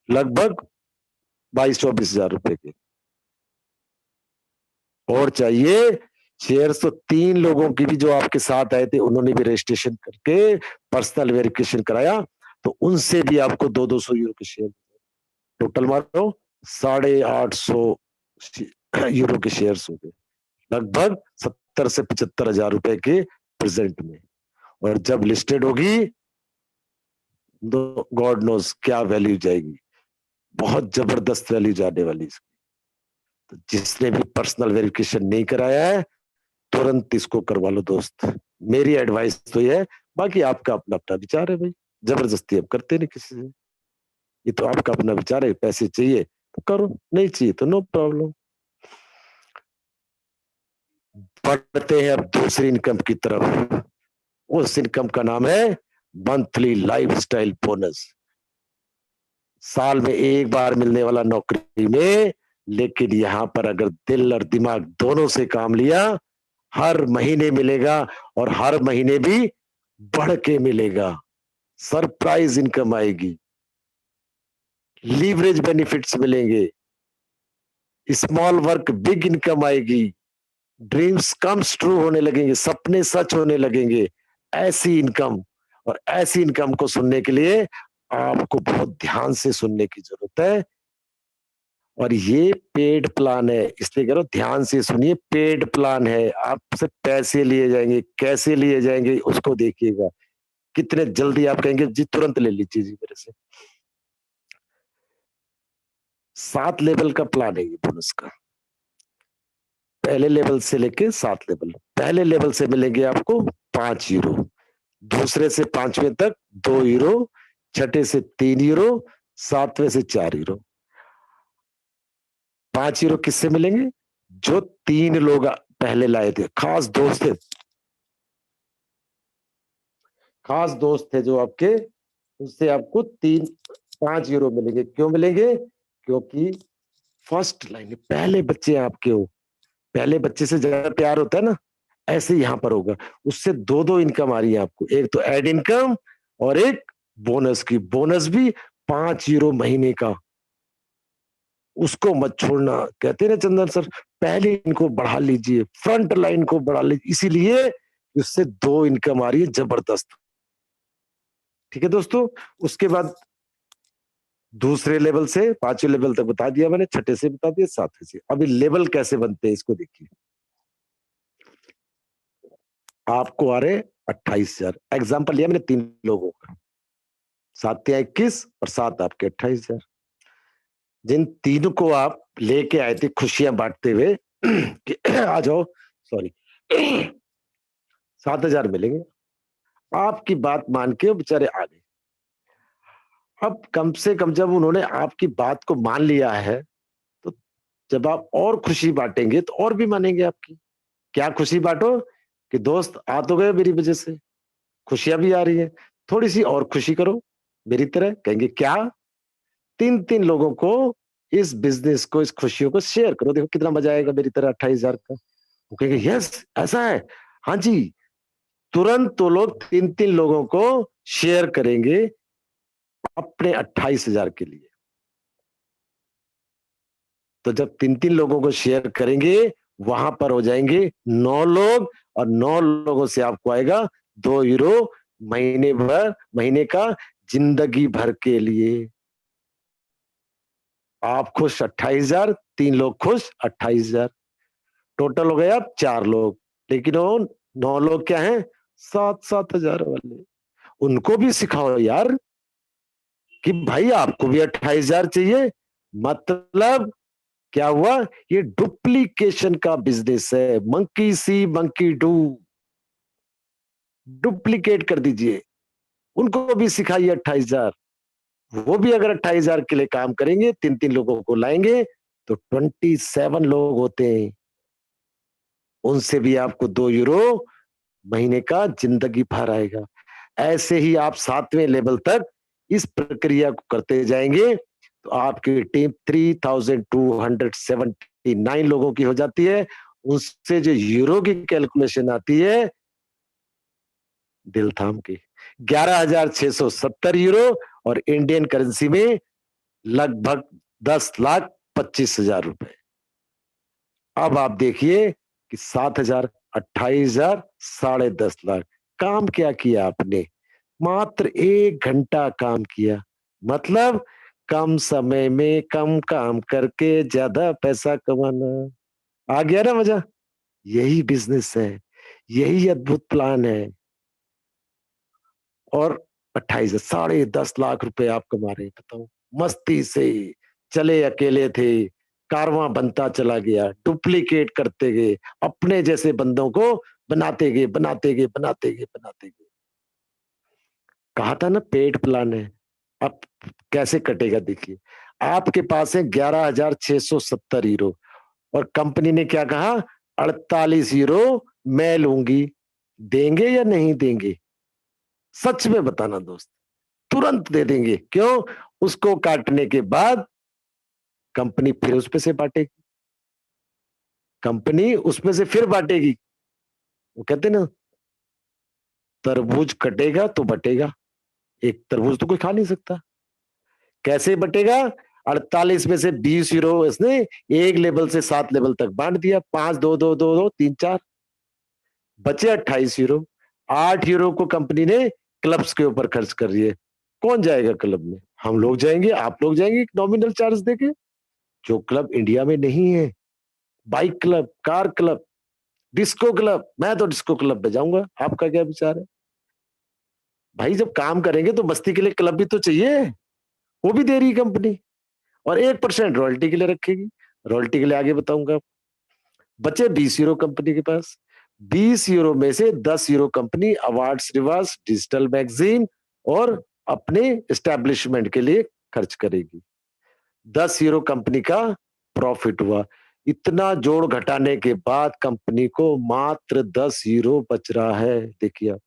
लगभग 22-24 हजार रुपए के। और चाहिए शेयर्स तो 3 लोगों की भी, जो आपके साथ आए थे, उन्होंने भी रजिस्ट्रेशन करके पर्सनल वेरिफिकेशन कराया, तो उनसे भी आपको 200 यूरो के शेयर। टोटल मारो 850 यूरो के शेयर्स हो गए, लगभग 70 से 75 हजार रुपए के प्रेजेंट में। और जब लिस्टेड होगी तो गॉड नोज क्या वैल्यू जाएगी, बहुत जबरदस्त वैल्यू जाने वाली इसकी। तो जिसने भी पर्सनल वेरिफिकेशन नहीं कराया है, तुरंत इसको करवा लो दोस्त। मेरी एडवाइस तो ये है, बाकी आपका अपना अपना विचार है भाई, जबरदस्ती अब करते नहीं किसी से। ये तो आपका अपना विचार है, पैसे चाहिए तो करो, नहीं चाहिए तो नो प्रॉब्लम। बढ़ते हैं अब दूसरी इनकम की तरफ। उस इनकम का नाम है मंथली लाइफस्टाइल बोनस। साल में एक बार मिलने वाला नौकरी में, लेकिन यहां पर अगर दिल और दिमाग दोनों से काम लिया, हर महीने मिलेगा, और हर महीने भी बढ़ के मिलेगा। सरप्राइज इनकम आएगी, लीवरेज बेनिफिट्स मिलेंगे, स्मॉल वर्क बिग इनकम आएगी, ड्रीम्स कम्स ट्रू होने लगेंगे, सपने सच होने लगेंगे। ऐसी इनकम, और ऐसी इनकम को सुनने के लिए आपको बहुत ध्यान से सुनने की जरूरत है। और ये पेड प्लान है, इसलिए कह रहा हूं ध्यान से सुनिए। पेड प्लान है, आपसे पैसे लिए जाएंगे, कैसे लिए जाएंगे उसको देखिएगा। कितने जल्दी आप कहेंगे जी तुरंत ले लीजिए जी मेरे से। 7 लेवल का प्लान है ये बोनस का। पहले लेवल से लेके 7 लेवल। पहले लेवल से मिलेंगे आपको 5 यूरो, दूसरे से 5वें तक 2 यूरो, छठे से 3 यूरो, 7वें से 4 यूरो। 5 यूरो किससे मिलेंगे? जो 3 लोग पहले लाए थे, खास दोस्त थे, खास दोस्त थे जो आपके, उससे आपको 5 यूरो मिलेंगे। क्यों मिलेंगे? क्योंकि फर्स्ट लाइन, पहले बच्चे आपके हो, पहले बच्चे से ज्यादा प्यार होता है ना, ऐसे यहां पर होगा। उससे दो दो इनकम आ रही है आपको, एक तो एड इनकम और एक बोनस की। बोनस भी 5 यूरो महीने का, उसको मत छोड़ना। कहते हैं ना चंदन सर, पहले इनको बढ़ा लीजिए, फ्रंट लाइन को बढ़ा लीजिए, इसीलिए उससे 2 इनकम आ रही है जबरदस्त। ठीक है दोस्तों। उसके बाद दूसरे लेवल से 5वें लेवल तक बता दिया मैंने, छठे से बता दिया, 7वें से। अभी लेवल कैसे बनते हैं इसको देखिए। आपको आ रहे 28,000, एग्जाम्पल लिया मैंने 3 लोगों का, 7 या 21 और 7 आपके 28,000। जिन तीनों को आप लेके आए थे खुशियां बांटते हुए कि आ जाओ, सॉरी, 7,000 मिलेंगे, आपकी बात मान के वो बेचारे आ गए। अब कम से कम जब उन्होंने आपकी बात को मान लिया है, तो जब आप और खुशी बांटेंगे तो और भी मानेंगे आपकी। क्या खुशी बांटो कि दोस्त आ तो गए मेरी वजह से, खुशियां भी आ रही है, थोड़ी सी और खुशी करो मेरी तरह। कहेंगे क्या? 3-3 लोगों को इस बिजनेस को, इस खुशियों को शेयर करो, देखो कितना मजा आएगा मेरी तरह 28,000 का। वो कहेंगे यस ऐसा है, हाँ जी। तुरंत वो लोग 3-3 लोगों को शेयर करेंगे अपने 28,000 के लिए। तो जब 3-3 लोगों को शेयर करेंगे, वहां पर हो जाएंगे 9 लोग, और 9 लोगों से आपको आएगा 2 यूरो महीने भर, महीने का, जिंदगी भर के लिए। आप खुश 28,000, 3 लोग खुश 28,000, टोटल हो गए आप 4 लोग। लेकिन वो 9 लोग क्या हैं? 7-7 हजार वाले। उनको भी सिखाओ यार कि भाई आपको भी 28,000 चाहिए। मतलब क्या हुआ? ये डुप्लीकेशन का बिजनेस है, monkey C monkey do. Duplicate कर दीजिए, उनको भी सिखाइए 28,000। वो भी अगर 28,000 के लिए काम करेंगे, 3-3 लोगों को लाएंगे, तो 27 लोग होते हैं। उनसे भी आपको 2 यूरो महीने का जिंदगी भर आएगा। ऐसे ही आप 7वें लेवल तक इस प्रक्रिया को करते जाएंगे, तो आपकी टीम 3,279 लोगों की हो जाती है। उससे जो यूरो की कैलकुलेशन आती है, दिल थाम के 11,670 यूरो, और इंडियन करेंसी में लगभग 10,25,000 रुपए। अब आप देखिए कि 7,000, 28,000, 10.5 लाख। काम क्या किया आपने? मात्र 1 घंटा काम किया। मतलब कम समय में कम काम करके ज्यादा पैसा कमाना। आ गया ना मजा? यही बिजनेस है, यही अद्भुत प्लान है। और 28, 10.5 लाख रुपए आप कमा रहे हैं, बताओ। मस्ती से चले अकेले थे, कारवां बनता चला गया, डुप्लीकेट करते गए, अपने जैसे बंदों को बनाते गए, बनाते गए, बनाते गए, बनाते गए। कहा था ना पेड प्लान है। अब कैसे कटेगा देखिए। आपके पास है 11,670 यूरो, और कंपनी ने क्या कहा? 48 यूरो मैं लूंगी। देंगे या नहीं देंगे? सच में बताना दोस्त। तुरंत दे देंगे। क्यों? उसको काटने के बाद कंपनी फिर उस पे से बांटेगी, कंपनी उसमें से फिर बांटेगी। वो कहते ना, तरबूज कटेगा तो बटेगा। एक तरबूज तो कोई खा नहीं सकता। कैसे बटेगा? 48 में से 20 यूरो इसने एक लेवल से 7 लेवल तक बांट दिया। 5, 2, 2, 2, 2, 3, 4, बचे 28 यूरो। 8 यूरो को कंपनी ने क्लब्स के ऊपर खर्च कर रही है। कौन जाएगा क्लब में? हम लोग जाएंगे, आप लोग जाएंगे नॉमिनल चार्ज देके। जो क्लब इंडिया में नहीं है, bike club, car club, disco club, मैं तो डिस्को क्लब में जाऊंगा। आपका क्या विचार है? भाई जब काम करेंगे तो मस्ती के लिए क्लब भी तो चाहिए। वो भी दे रही कंपनी, और 1% रॉयल्टी के लिए रखेगी। रॉयल्टी के लिए आगे बताऊंगा। बचे 20 यूरो कंपनी के पास। 20 यूरो में से 10 euro company awards, rewards, digital magazine और अपने एस्टेब्लिशमेंट के लिए खर्च करेगी। 10 यूरो कंपनी का प्रॉफिट हुआ। इतना जोड़ घटाने के बाद कंपनी को मात्र 10 यूरो बच रहा है। देखिए आप,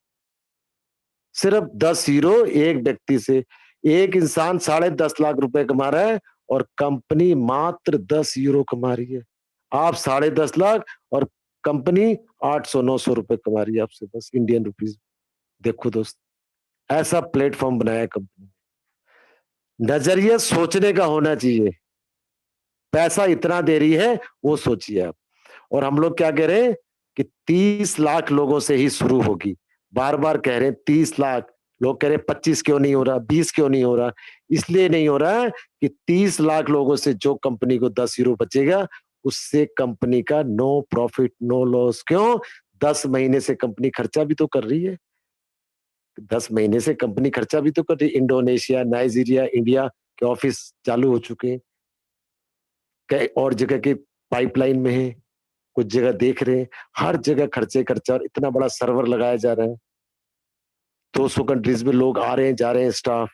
सिर्फ 10 यूरो एक व्यक्ति से। एक इंसान 10.5 लाख रुपए कमा रहा है, और कंपनी मात्र 10 यूरो कमा रही है। आप 10.5 लाख, और कंपनी 800-900 रुपए कमा रही है आपसे, बस इंडियन रुपीज। देखो दोस्त, ऐसा प्लेटफॉर्म बनाया कंपनी। नजरिया सोचने का होना चाहिए। पैसा इतना दे रही है, वो सोचिए आप। और हम लोग क्या कह रहे हैं कि 30 लाख लोगों से ही शुरू होगी। बार बार कह रहे हैं 30 लाख। लोग कह रहे हैं 25 क्यों नहीं हो रहा, 20 क्यों नहीं हो रहा? इसलिए नहीं हो रहा है कि 30 लाख लोगों से जो कंपनी को 10 यूरो बचेगा, उससे कंपनी का नो प्रॉफिट नो लॉस। क्यों? 10 महीने से कंपनी खर्चा भी तो कर रही है। 10 महीने से कंपनी खर्चा भी तो कर रही, इंडोनेशिया, नाइजीरिया, इंडिया के ऑफिस चालू हो चुके हैं, कई और जगह के पाइपलाइन में है, कुछ जगह देख रहे हैं, हर जगह खर्चे खर्चा, और इतना बड़ा सर्वर लगाया जा रहा है, 200 कंट्रीज में लोग आ रहे हैं, जा रहे हैं स्टाफ,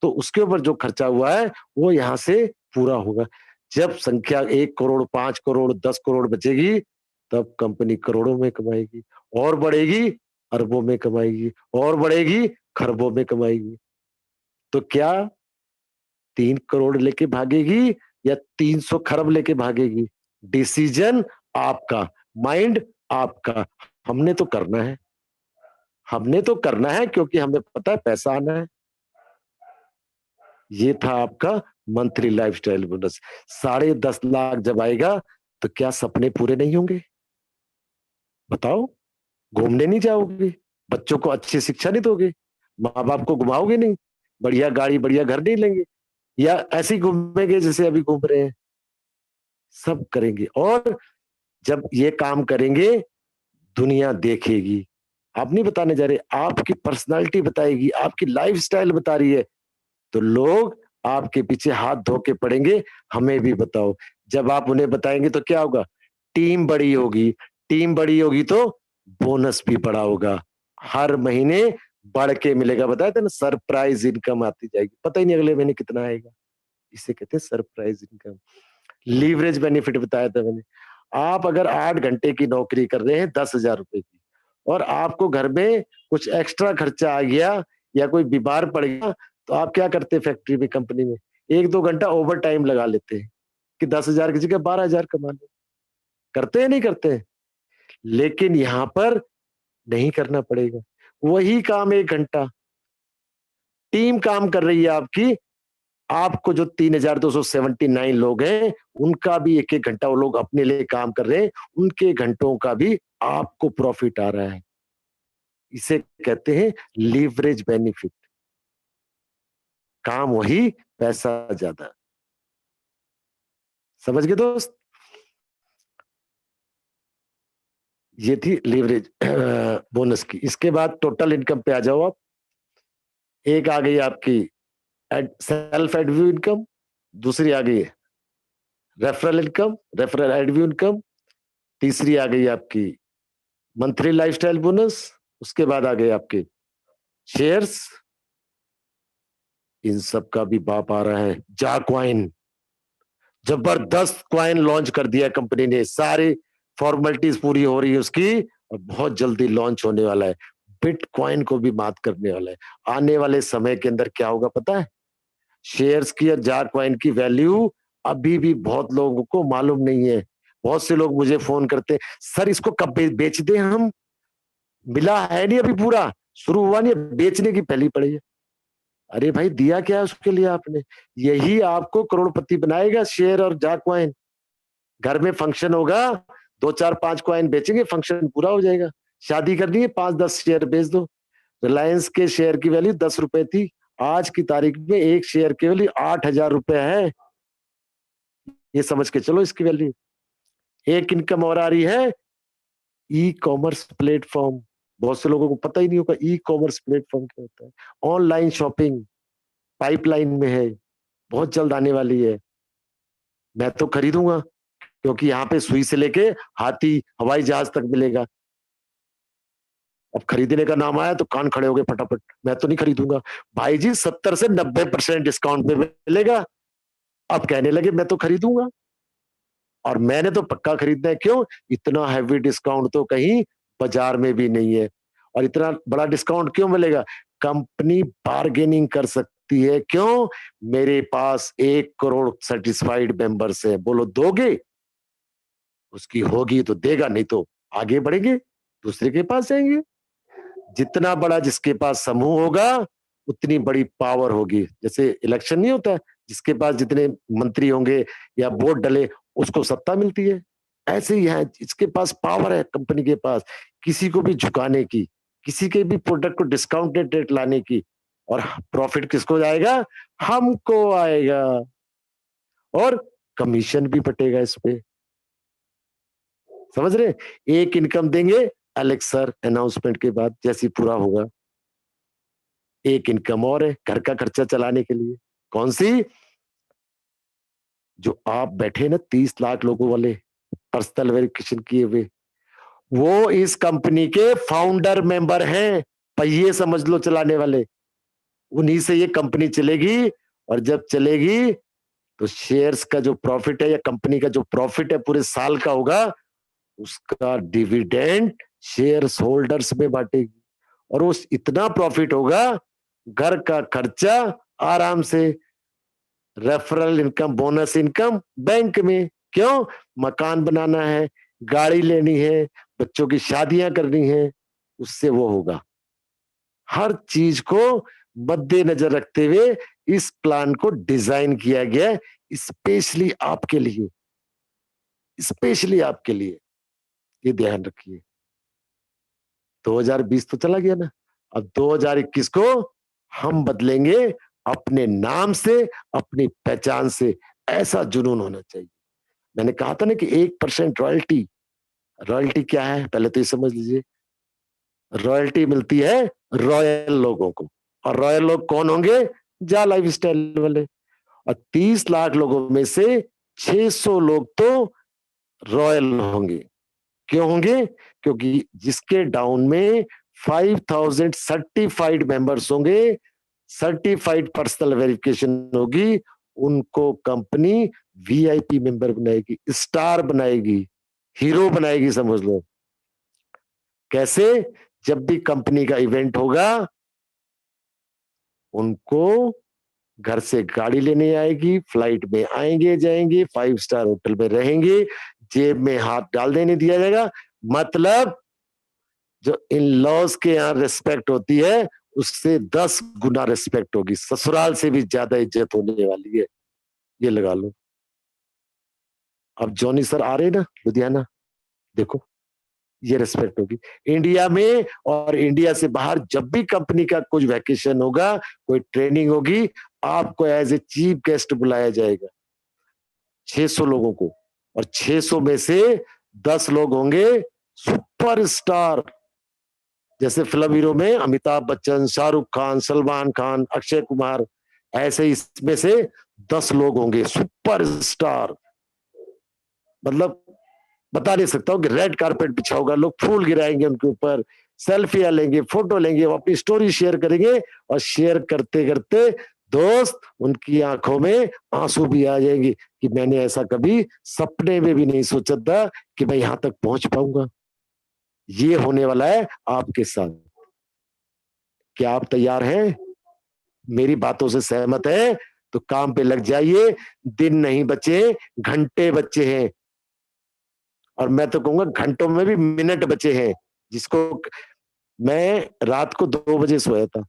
तो उसके ऊपर जो खर्चा हुआ है वो यहाँ से पूरा होगा। जब संख्या 1 करोड़, 5 करोड़, 10 करोड़ बचेगी, तब कंपनी करोड़ों में कमाएगी, और बढ़ेगी अरबों में कमाएगी, और बढ़ेगी खरबों में कमाएगी। तो क्या 3 करोड़ लेके भागेगी या 300 खरब लेके भागेगी? डिसीजन आपका, माइंड आपका। हमने तो करना है, हमने तो करना है, क्योंकि हमें पता है पैसा आना है। ये था आपका मंथली लाइफस्टाइल बोनस। 10.5 लाख जब आएगा तो क्या सपने पूरे नहीं होंगे? बताओ, घूमने नहीं जाओगे, बच्चों को अच्छी शिक्षा नहीं दोगे, माँ बाप को घुमाओगे नहीं, बढ़िया गाड़ी बढ़िया घर नहीं लेंगे, या ऐसे ही घूमेंगे जैसे अभी घूम रहे हैं? सब करेंगे, और जब ये काम करेंगे दुनिया देखेगी। आप नहीं बताने जा रहे, आपकी पर्सनालिटी बताएगी, आपकी लाइफस्टाइल बता रही है, तो लोग आपके पीछे हाथ धो के पड़ेंगे, हमें भी बताओ। जब आप उन्हें बताएंगे तो क्या होगा? टीम बड़ी होगी, टीम बड़ी होगी तो बोनस भी बड़ा होगा, हर महीने बढ़ के मिलेगा। बताया था ना, सरप्राइज इनकम आती जाएगी, पता ही नहीं अगले महीने कितना आएगा। इसे कहते हैं सरप्राइज इनकम। लीवरेज बेनिफिट बताया था मैंने। आप अगर 8 घंटे की नौकरी कर रहे हैं 10,000 रुपए की, और आपको घर में कुछ एक्स्ट्रा खर्चा आ गया या कोई बीमार पड़ गया, तो आप क्या करते हैं? फैक्ट्री में, कंपनी में 1-2 घंटा ओवर टाइम लगा लेते हैं कि 10,000 की जगह 12,000 कमा ले। करते हैं नहीं करते हैं? लेकिन यहाँ पर नहीं करना पड़ेगा, वही काम 1 घंटा, टीम काम कर रही है आपकी। आपको जो 3,279 लोग हैं, उनका भी 1-1 घंटा वो लोग अपने लिए काम कर रहे हैं, उनके घंटों का भी आपको प्रॉफिट आ रहा है। इसे कहते हैं लीवरेज बेनिफिट। काम वही, पैसा ज्यादा। समझ गए दोस्त? ये थी लीवरेज बोनस की। इसके बाद टोटल इनकम पे आ जाओ आप। एक आ गई आपकी सेल्फ एडव्यू इनकम, दूसरी आ गई रेफरल इनकम, रेफरल एडव्यू इनकम, तीसरी आ गई आपकी मंथली लाइफस्टाइल बोनस, उसके बाद आ गए आपके शेयर्स। इन सब का भी बाप आ रहा है जा क्वाइन। जबरदस्त क्वाइन लॉन्च कर दिया कंपनी ने, सारी फॉर्मेलिटीज पूरी हो रही है उसकी, और बहुत जल्दी लॉन्च होने वाला है। बिटकॉइन को भी मात करने वाला है। आने वाले समय के अंदर क्या होगा पता है? शेयर्स की और जार क्वाइन की वैल्यू अभी भी बहुत लोगों को मालूम नहीं है। बहुत से लोग मुझे फोन करते हैं, सर इसको कब बेच दें हम? मिला है नहीं अभी, पूरा शुरू हुआ नहीं, बेचने की पहली पड़ी है। अरे भाई, दिया क्या है उसके लिए आपने? यही आपको करोड़पति बनाएगा, शेयर और जार क्वाइन। घर में फंक्शन होगा, 2 4 5 क्वाइन बेचेंगे, फंक्शन पूरा हो जाएगा। शादी करनी है, 5-10 शेयर बेच दो। रिलायंस के शेयर की वैल्यू 10 रुपए थी, आज की तारीख में एक शेयर की वैल्यू 8,000 रुपए है। ये समझ के चलो इसकी वैल्यू। एक इनकम और आ रही है, ई कॉमर्स प्लेटफॉर्म। बहुत से लोगों को पता ही नहीं होगा ई कॉमर्स प्लेटफॉर्म क्या होता है। ऑनलाइन शॉपिंग पाइपलाइन में है, बहुत जल्द आने वाली है। मैं तो खरीदूंगा, क्योंकि यहाँ पे सुई से लेके हाथी हवाई जहाज तक मिलेगा। अब खरीदने का नाम आया तो कान खड़े हो गए फटाफट, मैं तो नहीं खरीदूंगा। भाई जी 70 से 90% डिस्काउंट पे मिलेगा। अब कहने लगे मैं तो खरीदूंगा, और मैंने तो पक्का खरीदना है। क्यों? इतना हैवी डिस्काउंट तो कहीं बाजार में भी नहीं है। और इतना बड़ा डिस्काउंट क्यों मिलेगा? कंपनी बार्गेनिंग कर सकती है। क्यों? मेरे पास 1 करोड़ सेटिस्फाइड मेंबर्स है। बोलो दोगे? उसकी होगी तो देगा, नहीं तो आगे बढ़ेंगे, दूसरे के पास जाएंगे। जितना बड़ा जिसके पास समूह होगा, उतनी बड़ी पावर होगी। जैसे इलेक्शन नहीं होता, जिसके पास जितने मंत्री होंगे या वोट डले, उसको सत्ता मिलती है। ऐसे ही है, इसके पास पावर है कंपनी के पास, किसी को भी झुकाने की, किसी के भी प्रोडक्ट को डिस्काउंटेड रेट लाने की। और प्रॉफिट किसको जाएगा? हमको आएगा, और कमीशन भी बटेगा इस पे। समझ रहे? एक इनकम देंगे, एलेक्स सर अनाउंसमेंट के बाद जैसे ही पूरा होगा। एक इनकम और है घर का खर्चा चलाने के लिए। कौन सी? जो आप बैठे ना 30 लाख लोगों वाले पर्सनल वेरिफिकेशन किए हुए, वो इस कंपनी के फाउंडर मेंबर हैं, पहिए समझ लो चलाने वाले। उन्हीं से ये कंपनी चलेगी, और जब चलेगी तो शेयर्स का जो प्रॉफिट है या कंपनी का जो प्रॉफिट है पूरे साल का होगा, उसका डिविडेंड शेयर्स होल्डर्स में बांटेगी, और उस इतना प्रॉफिट होगा, घर का खर्चा आराम से, referral income, bonus income bank में। क्यों? मकान बनाना है, गाड़ी लेनी है, बच्चों की शादियां करनी है, उससे वो होगा। हर चीज को मद्देनजर रखते हुए इस प्लान को डिजाइन किया गया है, स्पेशली आपके लिए, स्पेशली आपके लिए। ये ध्यान रखिए। 2020 तो चला गया ना, अब 2021 को हम बदलेंगे अपने नाम से, अपनी पहचान से। ऐसा जुनून होना चाहिए। मैंने कहा था ना कि 1% रॉयल्टी, रॉयल्टी क्या है पहले तो ये समझ लीजिए। रॉयल्टी मिलती है रॉयल लोगों को, और रॉयल लोग कौन होंगे? जा लाइफ स्टाइल वाले। और 30 लाख लोगों में से 600 लोग तो रॉयल होंगे। क्यों होंगे? क्योंकि जिसके डाउन में 5000 सर्टिफाइड मेंबर्स होंगे, सर्टिफाइड पर्सनल वेरिफिकेशन होगी, उनको कंपनी वीआईपी मेंबर बनाएगी, स्टार बनाएगी, हीरो बनाएगी, समझ लो। कैसे? जब भी कंपनी का इवेंट होगा, उनको घर से गाड़ी लेने आएगी, फ्लाइट में आएंगे जाएंगे, 5 स्टार होटल में रहेंगे, जेब में हाथ डाल देने दिया जाएगा। मतलब जो इन लॉज के यहाँ रिस्पेक्ट होती है, उससे 10 गुना रिस्पेक्ट होगी, ससुराल से भी ज्यादा इज्जत होने वाली है। ये लगा लो। अब जॉनी सर आ रहे ना लुधियाना, देखो ये रिस्पेक्ट होगी इंडिया में। और इंडिया से बाहर जब भी कंपनी का कुछ वैकेशन होगा, कोई ट्रेनिंग होगी, आपको एज ए चीफ गेस्ट बुलाया जाएगा, 600 लोगों को। और 600 में से 10 लोग होंगे सुपरस्टार, जैसे फिल्म हीरो में अमिताभ बच्चन, शाहरुख खान, सलमान खान, अक्षय कुमार, ऐसे इसमें से 10 लोग होंगे सुपरस्टार। मतलब बता नहीं सकता हूँ कि रेड कारपेट बिछा होगा, लोग फूल गिराएंगे उनके ऊपर, सेल्फियां लेंगे, फोटो लेंगे, वो अपनी स्टोरी शेयर करेंगे, और शेयर करते करते दोस्त उनकी आंखों में आंसू भी आ जाएंगे कि मैंने ऐसा कभी सपने में भी नहीं सोचा था कि मैं यहां तक पहुंच पाऊंगा। ये होने वाला है आपके साथ। क्या आप तैयार हैं? मेरी बातों से सहमत है तो काम पे लग जाइए। दिन नहीं बचे, घंटे बचे हैं, और मैं तो कहूंगा घंटों में भी मिनट बचे हैं। जिसको मैं रात को 2 बजे सोया था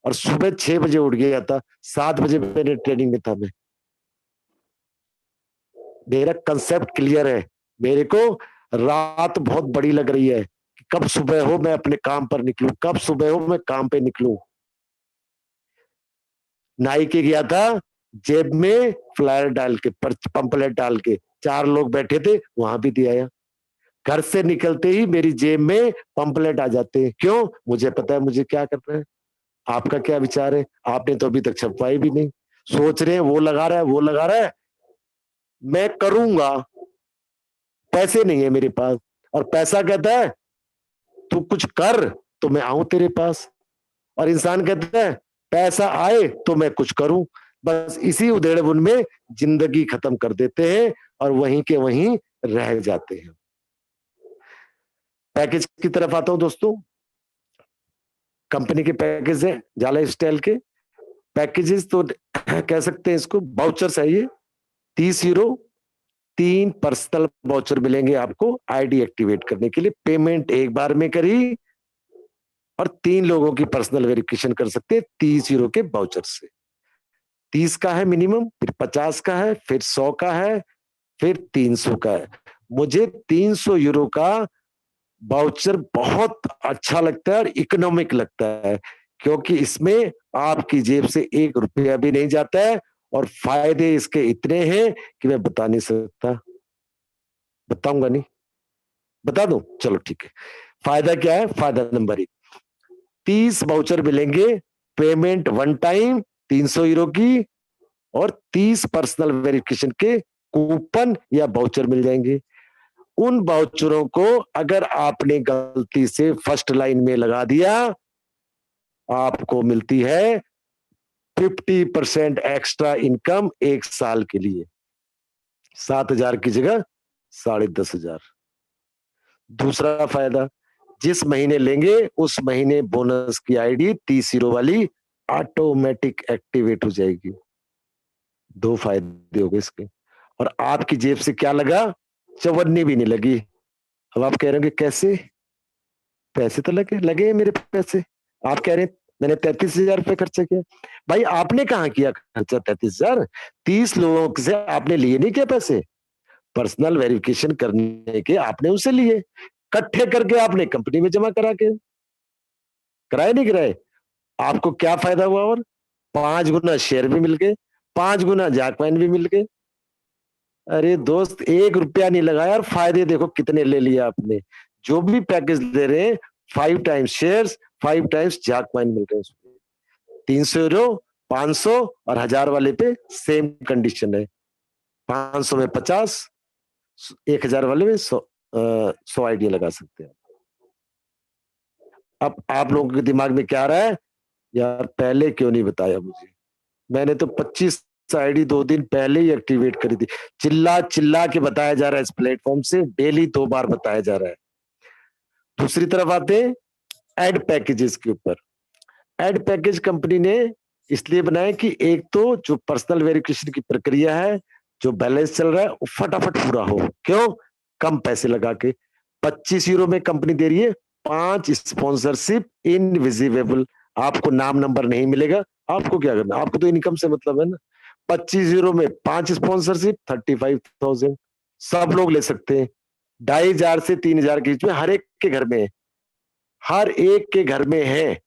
और सुबह 6 बजे उठ गया था, 7 बजे मेरे ट्रेनिंग में था मैं। मेरा कंसेप्ट क्लियर है। मेरे को रात बहुत बड़ी लग रही है कि कब सुबह हो मैं अपने काम पर निकलूं, कब सुबह हो मैं काम पे निकलूं। नाई के गया था, जेब में फ्लायर डाल के, पंपलेट डाल के, 4 लोग बैठे थे, वहां भी दिया। घर से निकलते ही मेरी जेब में पंपलेट आ जाते हैं। क्यों? मुझे पता है मुझे क्या करना है। आपका क्या विचार है? आपने तो अभी तक छपवाई भी नहीं। सोच रहे हैं वो लगा रहा है, वो लगा रहा है। मैं करूंगा, पैसे नहीं है मेरे पास, और पैसा कहता है तू कुछ कर तो मैं आऊं तेरे पास, और इंसान कहता है पैसा आए तो मैं कुछ करूं। बस इसी उधेड़बुन में जिंदगी खत्म कर देते हैं और वहीं के वहीं रह जाते हैं। पैकेज की तरफ आता हूं दोस्तों। कंपनी के पैकेज है जाला स्टाइल के पैकेजेस, तो कह सकते हैं इसको बाउचर्स है ये। 30 यूरो 3 पर्सनल बाउचर मिलेंगे आपको आईडी एक्टिवेट करने के लिए। पेमेंट एक बार में करी, और 3 लोगों की पर्सनल वेरिफिकेशन कर सकते हैं 30 यूरो के बाउचर से। 30 का है मिनिमम, फिर 50 का है, फिर 100 का है, फिर 300 का है। मुझे 300 यूरो का बाउचर बहुत अच्छा लगता है और इकोनॉमिक लगता है, क्योंकि इसमें आपकी जेब से 1 रुपया भी नहीं जाता है, और फायदे इसके इतने हैं कि मैं बता नहीं सकता। बताऊंगा नहीं, बता दूं? चलो ठीक है। फायदा क्या है? फायदा नंबर 1, 30 वाउचर मिलेंगे पेमेंट वन टाइम 300 यूरो की, और 30 पर्सनल वेरिफिकेशन के कूपन या वाउचर मिल जाएंगे। उन वाउचरों को अगर आपने गलती से फर्स्ट लाइन में लगा दिया, आपको मिलती है 50% एक्स्ट्रा इनकम 1 साल के लिए, 7,000 की जगह 10,500। दूसरा फायदा, जिस महीने लेंगे उस महीने बोनस की आईडी 30 यूरो वाली ऑटोमेटिक एक्टिवेट हो जाएगी। 2 फायदे हो गए इसके। और आपकी जेब से क्या लगा? चवन्नी भी नहीं लगी। अब आप कह रहे हो कैसे? पैसे तो लगे मेरे पैसे। आप कह रहे हैं मैंने 33,000 रुपये खर्चा किया। भाई आपने कहाँ किया खर्चा 33,000? 30 लोगों से आपने लिए नहीं क्या पैसे? पर्सनल वेरिफिकेशन करने के आपने उसे लिए, इकट्ठे करके आपने कंपनी में जमा करा के कराए, नहीं कराए? आपको क्या फायदा हुआ? और 5 गुना शेयर भी मिल गए, 5 गुना जैकपॉइंट भी मिल गए। अरे दोस्त 1 रुपया नहीं लगाया और फायदे देखो कितने ले लिए आपने। जो भी पैकेज दे रहे हैं 5 टाइम्स शेयर्स, 5 टाइम्स जैकपॉइंट मिल रहे हैं। 300 यूरो, 500 और 1000 वाले पे सेम कंडीशन है। 500 में 50, 1000 वाले में 100 आइडिया लगा सकते हैं। अब आप लोगों के दिमाग में क्या आ रहा है? यार पहले क्यों नहीं बताया मुझे? मैंने तो 25 आईडी 2 दिन पहले ही एक्टिवेट करी थी। चिल्ला चिल्ला के बताया जा रहा है इस प्लेटफॉर्म से, डेली 2 बार बताया जा रहा है। दूसरी तरफ आते हैं एड पैकेजेस के ऊपर। एड पैकेज कंपनी ने इसलिए बनाया कि एक तो जो पर्सनल वेरिफिकेशन की प्रक्रिया है, जो बैलेंस चल रहा है वो फटाफट पूरा हो। क्यों? कम पैसे लगा के 25 यूरो में कंपनी दे रही है 5 स्पॉन्सरशिप इनविजिबल। आपको नाम नंबर नहीं मिलेगा, आपको क्या करना, आपको तो इनकम से मतलब है ना। 25 यूरो में 5 स्पॉन्सरशिप 35,000 सब लोग ले सकते हैं। 2,500 से 3,000 के बीच में हर एक के घर में है, हर एक के घर में है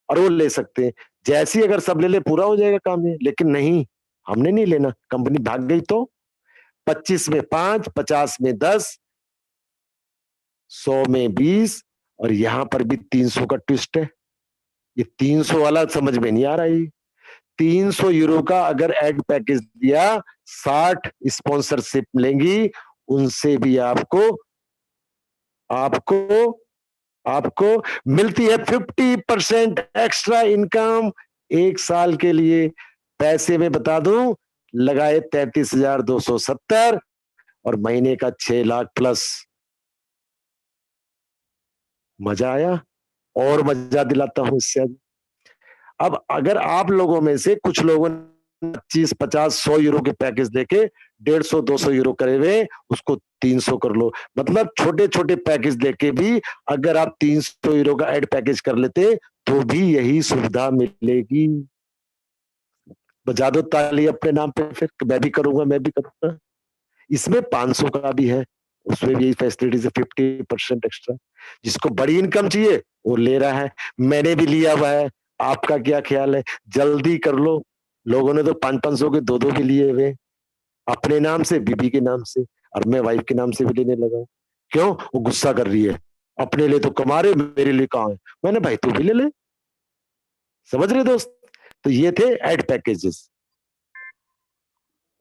और वो ले सकते हैं। जैसे ही अगर सब ले ले पूरा हो जाएगा काम ये, लेकिन नहीं, हमने नहीं लेना। कंपनी भाग गई तो 25 में 5, 50 में 10, 100 में 20 और यहां पर भी 300 का ट्विस्ट है। ये 300 वाला समझ में नहीं आ रहा है। 300 यूरो का अगर एड पैकेज दिया, 60 स्पॉन्सरशिप लेंगी, उनसे भी आपको आपको आपको मिलती है 50% एक्स्ट्रा इनकम 1 साल के लिए। पैसे में बता दूं, लगाए 33,270 और महीने का 6 लाख प्लस। मजा आया? और मजा दिलाता हूं इससे। अब अगर आप लोगों में से कुछ लोगों ने 25, 50, 100 यूरो के पैकेज लेके 150, 200 यूरो करे हुए, उसको 300 कर लो। मतलब छोटे छोटे पैकेज लेके भी अगर आप 300 यूरो का एड पैकेज कर लेते तो भी यही सुविधा मिलेगी। बजा दो ताली अपने नाम पे, फिर मैं भी करूंगा, मैं भी करूंगा। इसमें 500 का भी है, उसमें भी फैसिलिटीज है 50% एक्स्ट्रा। जिसको बड़ी इनकम चाहिए वो ले रहा है, मैंने भी लिया हुआ है। आपका क्या ख्याल है? जल्दी कर लो। लोगों ने तो 500-500 के 2-2 भी लिए हुए, अपने नाम से, बीबी के नाम से, और मैं वाइफ के नाम से भी लेने लगा। क्यों? वो गुस्सा कर रही है, अपने लिए तो कमा रहे, मेरे लिए कहाँ है। मैंने भाई तू भी ले ले। समझ रहे दोस्त? तो ये थे एड पैकेजेस।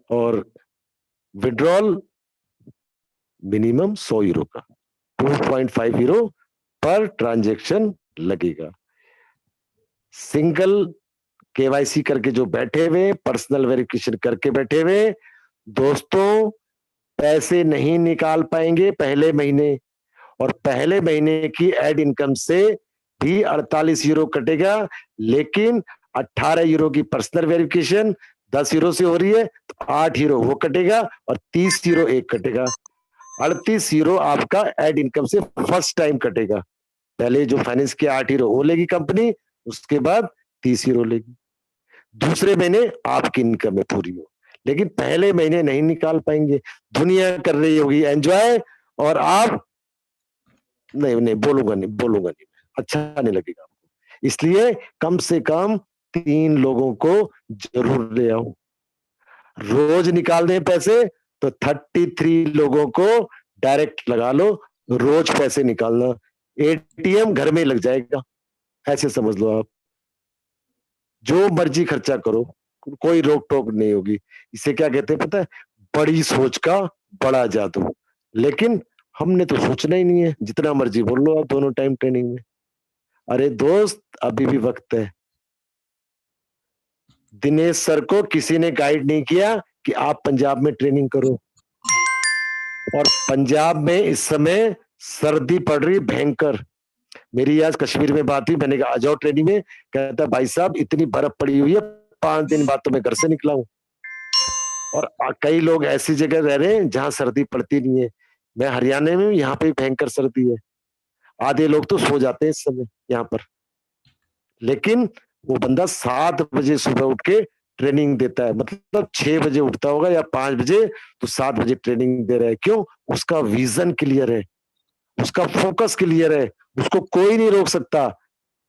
और विड्रॉल मिनिमम 100 यूरो का, 2.5 यूरो पर ट्रांजैक्शन लगेगा। सिंगल केवाईसी करके जो बैठे हुए, पर्सनल वेरिफिकेशन करके बैठे हुए दोस्तों, पैसे नहीं निकाल पाएंगे पहले महीने। और पहले महीने की एड इनकम से भी 48 यूरो कटेगा, लेकिन 18 यूरो की पर्सनल वेरिफिकेशन 10 यूरो से हो रही है तो 8 यूरो वो कटेगा और 30 यूरो एक कटेगा। 38 यूरो आपका एड इनकम से फर्स्ट टाइम कटेगा। पहले जो फाइनेंस किया 8 यूरो वो लेगी कंपनी, उसके बाद 30 यूरो लेगी। दूसरे महीने आपकी इनकम में पूरी हो, लेकिन पहले महीने नहीं निकाल पाएंगे। दुनिया कर रही होगी एंजॉय और आप नहीं, नहीं बोलूंगा नहीं, अच्छा नहीं लगेगा आपको। इसलिए कम से कम 3 लोगों को जरूर ले आओ। रोज निकाल दें पैसे तो 33 लोगों को डायरेक्ट लगा लो, रोज पैसे निकालना, एटीएम घर में लग जाएगा, ऐसे समझ लो आप। जो मर्जी खर्चा करो, कोई रोक टोक नहीं होगी। इसे क्या कहते हैं पता है? बड़ी सोच का बड़ा जादू। लेकिन हमने तो सोचना ही नहीं है, जितना मर्जी बोल लो आप दोनों टाइम ट्रेनिंग में। अरे दोस्त, अभी भी वक्त है। दिनेश सर को किसी ने गाइड नहीं किया कि आप पंजाब में ट्रेनिंग करो, और पंजाब में इस समय सर्दी पड़ रही भयंकर। मेरी आज कश्मीर में बात हुई, मैंने कहा आ जाओ ट्रेनिंग में। कहता भाई साहब इतनी बर्फ पड़ी हुई है, 5 दिन बाद तो मैं घर से निकला हूं। और कई लोग ऐसी जगह रह रहे हैं जहां सर्दी पड़ती नहीं है। मैं हरियाणा में, यहाँ पे भयंकर सर्दी है, आधे लोग तो सो जाते हैं इस समय यहाँ पर। लेकिन वो बंदा 7 बजे सुबह उठ के ट्रेनिंग देता है, मतलब 6 बजे उठता होगा या 5 बजे, तो 7 बजे ट्रेनिंग दे रहा है। क्यों? उसका विजन क्लियर है, उसका फोकस क्लियर है, उसको कोई नहीं रोक सकता,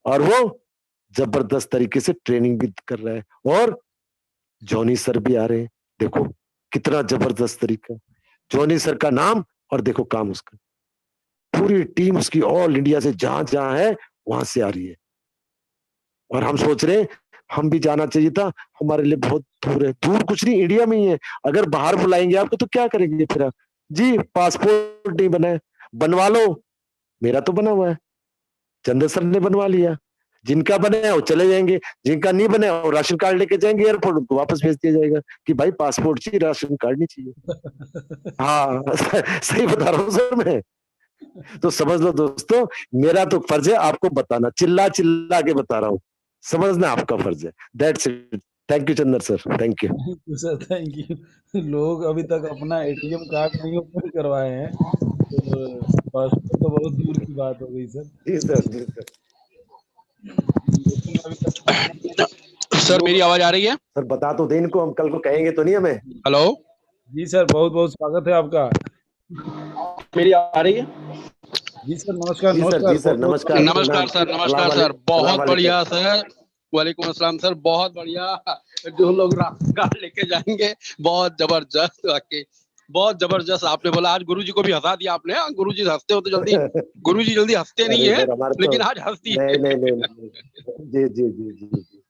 और वो जबरदस्त तरीके से ट्रेनिंग भी कर रहा है। और जॉनी सर भी आ रहे हैं, देखो कितना जबरदस्त तरीका। जॉनी सर का नाम, और देखो काम उसका, पूरी टीम उसकी ऑल इंडिया से जहां जहां है वहां से आ रही है। और हम सोच रहे हैं हम भी जाना चाहिए था, हमारे लिए बहुत दूर है। दूर कुछ नहीं, इंडिया में ही है। अगर बाहर बुलाएंगे आपको तो क्या करेंगे फिर आप? जी पासपोर्ट नहीं बना है, बनवा लो। मेरा तो बना हुआ है, चंद्र सर ने बनवा लिया। जिनका बने हैं वो चले जाएंगे, जिनका नहीं बने वो राशन कार्ड लेके जाएंगे एयरपोर्ट, उनको वापस भेज दिया जाएगा कि भाई पासपोर्ट चाहिए, राशन कार्ड नहीं चाहिए। हाँ सही बता रहा हूँ सर मैं। तो समझ लो दोस्तों, मेरा तो फर्ज है आपको बताना, चिल्ला चिल्ला के बता रहा हूँ, समझना आपका फर्ज है। That's it. Thank you Chander sir, thank you. Thank you sir, thank you. लोग अभी तक अपना एटीएम कार्ड नहीं ओपन करवाए हैं, तो पासपोर्ट तो बहुत दूर की बात हो गई सर। जी सर, जी सर। लेकिन अभी तक सर मेरी लोग, आवाज आ रही है? सर बता तो दे इनको, हम कल को कहेंगे तो नहीं हमें। हेलो, जी सर, बहुत बहुत स्वागत है आपका। मेरी आ रही है? जी सर, नमस्कार जी सर, नमस्कार, जी सर, बहुत बहुत नमस्कार, स्वागत है। नमस्कार प्रणाम, सर, नमस्कार सलाम सर, सलाम बहुत वालेकुम। बढ़िया सर। वालेकुम अस्सलाम सर, बहुत बढ़िया। जो लोग राशन कार्ड लेके जाएंगे, बहुत जबरदस्त वाकई, बहुत जबरदस्त। आपने बोला आज गुरुजी को भी हंसा दिया आपने। हाँ, गुरुजी हंसते हो तो जल्दी, गुरुजी जल्दी हंसते नहीं अरे है, सर हमारे तो, लेकिन आज हंस दिए। नहीं नहीं नहीं नहीं, जी जी जी जी जी।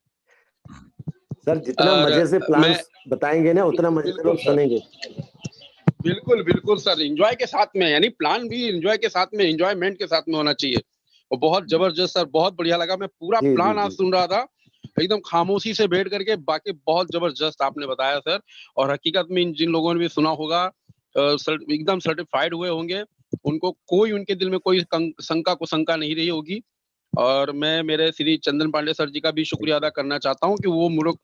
सर जितना और मजे से मैं प्लान्स बताएंगे ना, उतना मजे से बिल्कुल लोग सर, सुनेंगे। बिल्कुल बिल्कुल सर, एंजॉय के साथ में, यानी प्लान भी एंजॉय के साथ में, एंजॉयमेंट के साथ में होना चाहिए। और बहुत जबरदस्त सर, बहुत बढ़िया लगा। मैं पूरा जी जी प्लान आज जी। सुन रहा था एकदम खामोशी से बैठ करके, बाकी बहुत जबरदस्त आपने बताया सर। और हकीकत में जिन लोगों ने भी सुना होगा, एकदम सर्टिफाइड हुए होंगे, उनको कोई, उनके दिल में कोई शंका कुशंका नहीं रही होगी। और मैं मेरे श्री चंदन पांडे सर जी का भी शुक्रिया अदा करना चाहता हूँ कि वो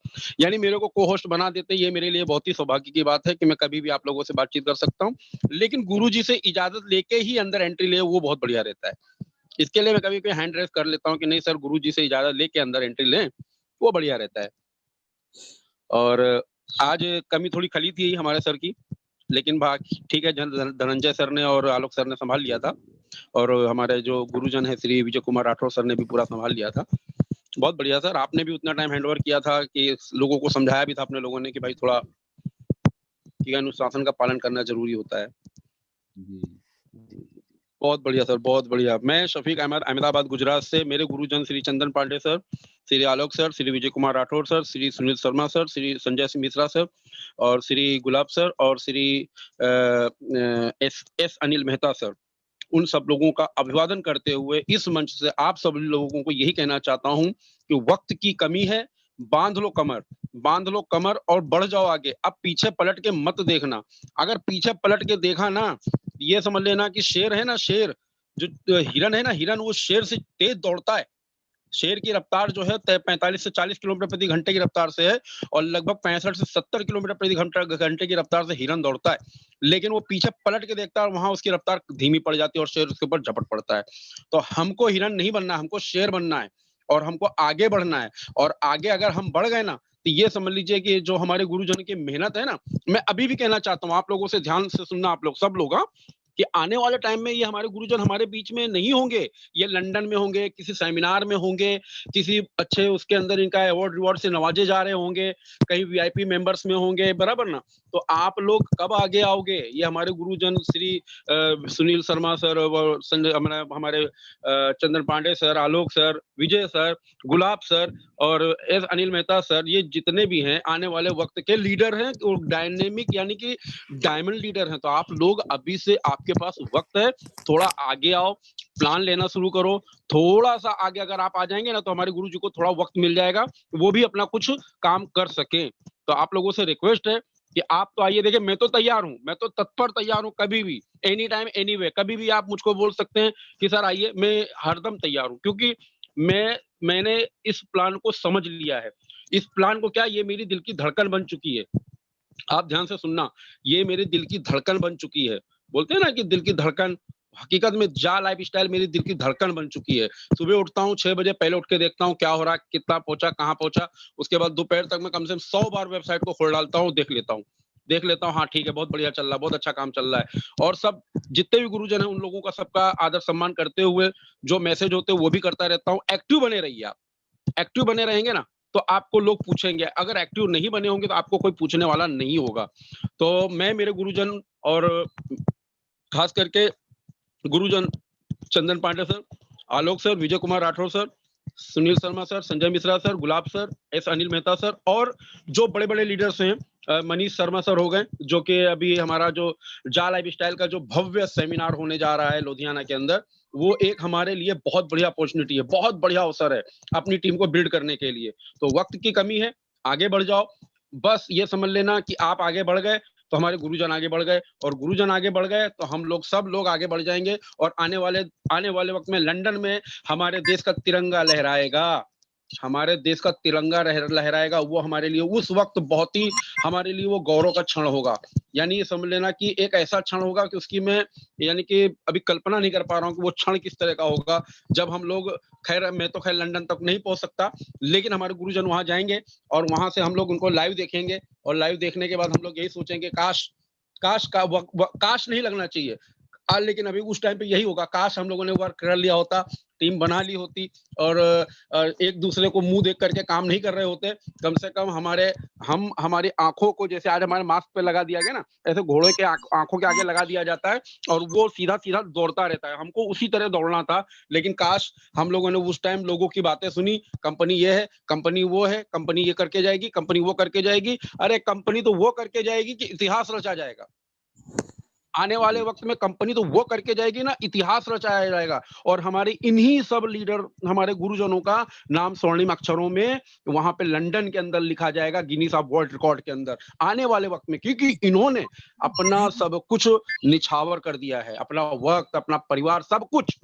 यानी मेरे को को-होस्ट बना देते हैं। ये मेरे लिए बहुत ही सौभाग्य की बात है कि मैं कभी भी आप लोगों से बातचीत कर सकता हूँ। लेकिन गुरुजी से इजाजत लेके ही अंदर एंट्री ले, वो बहुत बढ़िया रहता है। इसके लिए मैं कभी-कभी हैंड रेज़ कर लेता हूँ कि नहीं सर, गुरुजी से इजाजत लेके अंदर एंट्री लें, वो बढ़िया रहता है। और आज कमी थोड़ी खली थी हमारे सर की, लेकिन ठीक है, धनंजय सर ने और आलोक सर ने संभाल लिया था। और हमारे जो गुरुजन है श्री विजय कुमार राठौर सर ने भी पूरा संभाल लिया था। बहुत बढ़िया सर, आपने भी उतना टाइम हैंडओवर किया था कि लोगों को समझाया भी था अपने लोगों ने कि भाई थोड़ा ठीक है, अनुशासन का पालन करना ज़रूरी होता है। बहुत बढ़िया सर, बहुत बढ़िया। मैं शफीक अहमद, अहमदाबाद, गुजरात से। मेरे गुरुजन Shri Chandan Pandey sir, Shri Alok sir, Shri Vijay Kumar Rathore sir, Shri Sunil Sharma sir, Shri Sanjay Singh Mishra sir, और श्री गुलाब सर, और श्री एस अनिल मेहता सर, उन सब लोगों का अभिवादन करते हुए इस मंच से आप सब लोगों को यही कहना चाहता हूं कि वक्त की कमी है, बांध लो कमर, बांध लो कमर और बढ़ जाओ आगे। अब पीछे पलट के मत देखना। अगर पीछे पलट के देखा ना, ये समझ लेना कि शेर है ना, शेर जो हिरन है ना, हिरन वो शेर से तेज दौड़ता है। शेर की रफ्तार जो है 45 से 40 किलोमीटर प्रति घंटे की रफ्तार से है, और लगभग 65 से 70 किलोमीटर प्रति घंटे की रफ्तार से हिरन दौड़ता है। लेकिन वो पीछे पलट के देखता है और वहां उसकी रफ्तार धीमी पड़ जाती है और शेर उसके ऊपर झपट पड़ता है। तो हमको हिरन नहीं बनना, हमको शेर बनना है, और हमको आगे बढ़ना है। और आगे अगर हम बढ़ गए ना, तो ये समझ लीजिए कि जो हमारे गुरुजन की मेहनत है ना, मैं अभी भी कहना चाहता हूँ, आप लोगों से ध्यान से सुनना, आप लोग सब लोग, हाँ, कि आने वाले टाइम में ये हमारे गुरुजन हमारे बीच में नहीं होंगे, ये लंदन में होंगे, किसी सेमिनार में होंगे, किसी अच्छे उसके अंदर इनका अवार्ड रिवॉर्ड से नवाजे जा रहे होंगे, कहीं वीआईपी मेंबर्स में होंगे, बराबर ना? तो आप लोग कब आगे आओगे? ये हमारे गुरुजन श्री सुनील शर्मा सर, और हमारे चंदन पांडे सर, आलोक सर, विजय सर, गुलाब सर और एस अनिल मेहता सर, ये जितने भी हैं आने वाले वक्त के लीडर हैं और डायनेमिक यानी कि डायमंड लीडर हैं। तो आप लोग अभी से, आपके पास वक्त है, थोड़ा आगे आओ, प्लान लेना शुरू करो। थोड़ा सा आगे अगर आप आ जाएंगे ना, तो हमारे गुरु जी को थोड़ा वक्त मिल जाएगा, वो भी अपना कुछ काम कर सके। तो आप लोगों से रिक्वेस्ट है कि आप तो आइए। देखिए, मैं तो तैयार हूँ, मैं तो तत्पर तैयार हूँ, कभी भी, एनी टाइम एनी वे, कभी भी आप मुझको बोल सकते हैं कि सर आइए, मैं हरदम तैयार हूँ। क्योंकि मैंने इस प्लान को समझ लिया है। इस प्लान को क्या, ये मेरी दिल की धड़कन बन चुकी है। आप ध्यान से सुनना, ये मेरे दिल की धड़कन बन चुकी है। बोलते हैं ना कि दिल की धड़कन, हकीकत में जा लाइफस्टाइल मेरी दिल की धड़कन बन चुकी है। सुबह उठता हूँ 6 बजे, पहले उठ के देखता हूँ क्या हो रहा है, कितना पहुंचा, कहाँ पहुंचा। उसके बाद दोपहर तक मैं कम से कम 100 बार वेबसाइट को खोल डालता हूँ, देख लेता हूँ, हाँ ठीक है, बहुत बढ़िया चल रहा है, बहुत अच्छा काम चल रहा है। और सब जितने भी गुरुजन हैं, उन लोगों का सबका आदर सम्मान करते हुए जो मैसेज होते हैं वो भी करता रहता हूँ। एक्टिव बने रहिए आप, एक्टिव बने रहेंगे ना, तो आपको लोग पूछेंगे। अगर एक्टिव नहीं बने होंगे तो आपको कोई पूछने वाला नहीं होगा। तो मैं मेरे गुरुजन और खास करके गुरुजन Chandan Pandey sir, Alok sir, Vijay Kumar Rathore sir, Sunil Sharma sir, Sanjay Mishra sir, Gulab sir, S Anil Mehta sir और जो बड़े बड़े लीडर्स हैं, मनीष शर्मा सर हो गए, जो कि अभी हमारा जो जा लाइफ स्टाइल का जो भव्य सेमिनार होने जा रहा है लुधियाना के अंदर, वो एक हमारे लिए बहुत बढ़िया अपॉर्चुनिटी है, बहुत बढ़िया अवसर है अपनी टीम को बिल्ड करने के लिए। तो वक्त की कमी है, आगे बढ़ जाओ। बस ये समझ लेना कि आप आगे बढ़ गए तो हमारे गुरुजन आगे बढ़ गए, और गुरुजन आगे बढ़ गए तो हम लोग सब लोग आगे बढ़ जाएंगे। और आने वाले वक्त में लंदन में हमारे देश का तिरंगा लहराएगा, हमारे देश का तिरंगा लहराएगा। वो हमारे लिए उस वक्त बहुत ही, हमारे लिए वो गौरव का क्षण होगा। यानी ये समझ लेना कि एक ऐसा क्षण होगा कि उसकी मैं यानी कि अभी कल्पना नहीं कर पा रहा हूँ कि वो क्षण किस तरह का होगा, जब हम लोग, खैर मैं तो खैर लंदन तक नहीं पहुंच सकता, लेकिन हमारे गुरुजन वहां जाएंगे और वहां से हम लोग उनको लाइव देखेंगे। और लाइव देखने के बाद हम लोग यही सोचेंगे, काश, काश नहीं लगना चाहिए, लेकिन अभी उस टाइम पे यही होगा, काश हम लोगों ने वर्क कर लिया होता, टीम बना ली होती, और एक दूसरे को मुंह देख करके काम नहीं कर रहे होते। कम से कम हमारी आंखों को, जैसे आज हमारे मास्क पे लगा दिया गया ना, ऐसे घोड़े के आंखों के आगे लगा दिया जाता है और वो सीधा सीधा दौड़ता रहता है। हमको उसी तरह दौड़ना था, लेकिन काश हम लोगों ने उस टाइम लोगों की बातें सुनी, कंपनी ये है, कंपनी वो है, कंपनी ये करके जाएगी, कंपनी वो करके जाएगी। अरे कंपनी तो वो करके जाएगी कि इतिहास रचा जाएगा। आने वाले वक्त में कंपनी तो वो करके जाएगी ना, इतिहास रचाया जाएगा। और हमारे इन्हीं सब लीडर, हमारे गुरुजनों का नाम स्वर्णिम अक्षरों में वहां पे लंदन के अंदर लिखा जाएगा, गिनीज ऑफ वर्ल्ड रिकॉर्ड के अंदर, आने वाले वक्त में। क्योंकि इन्होंने अपना सब कुछ निछावर कर दिया है, अपना वक्त, अपना परिवार, सब कुछ।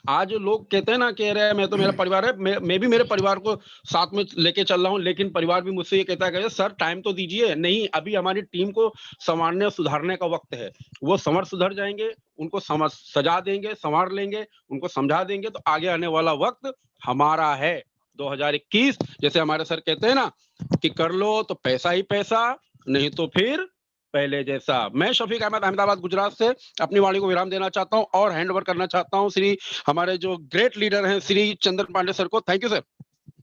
आज लोग कहते हैं ना कि अरे मैं तो, मेरा परिवार है, मैं भी मेरे परिवार को साथ में लेके चल रहा हूं, लेकिन परिवार भी मुझसे ये कहता है कि सर टाइम तो दीजिए। नहीं, अभी हमारी टीम को संवारने सुधारने का वक्त है। वो सुधर जाएंगे, उनको सजा देंगे, संवार लेंगे, उनको समझा देंगे, तो आगे आने वाला वक्त हमारा है। 2021 जैसे हमारे सर कहते हैं ना कि कर लो तो पैसा ही पैसा, नहीं तो फिर पहले जैसा। मैं शफीक अहमद, अहमदाबाद गुजरात से अपनी वाणी को विराम देना चाहता हूं और हैंड ओवर करना चाहता हूं श्री हमारे जो ग्रेट लीडर हैं श्री चंदन पांडे सर को। Thank you sir.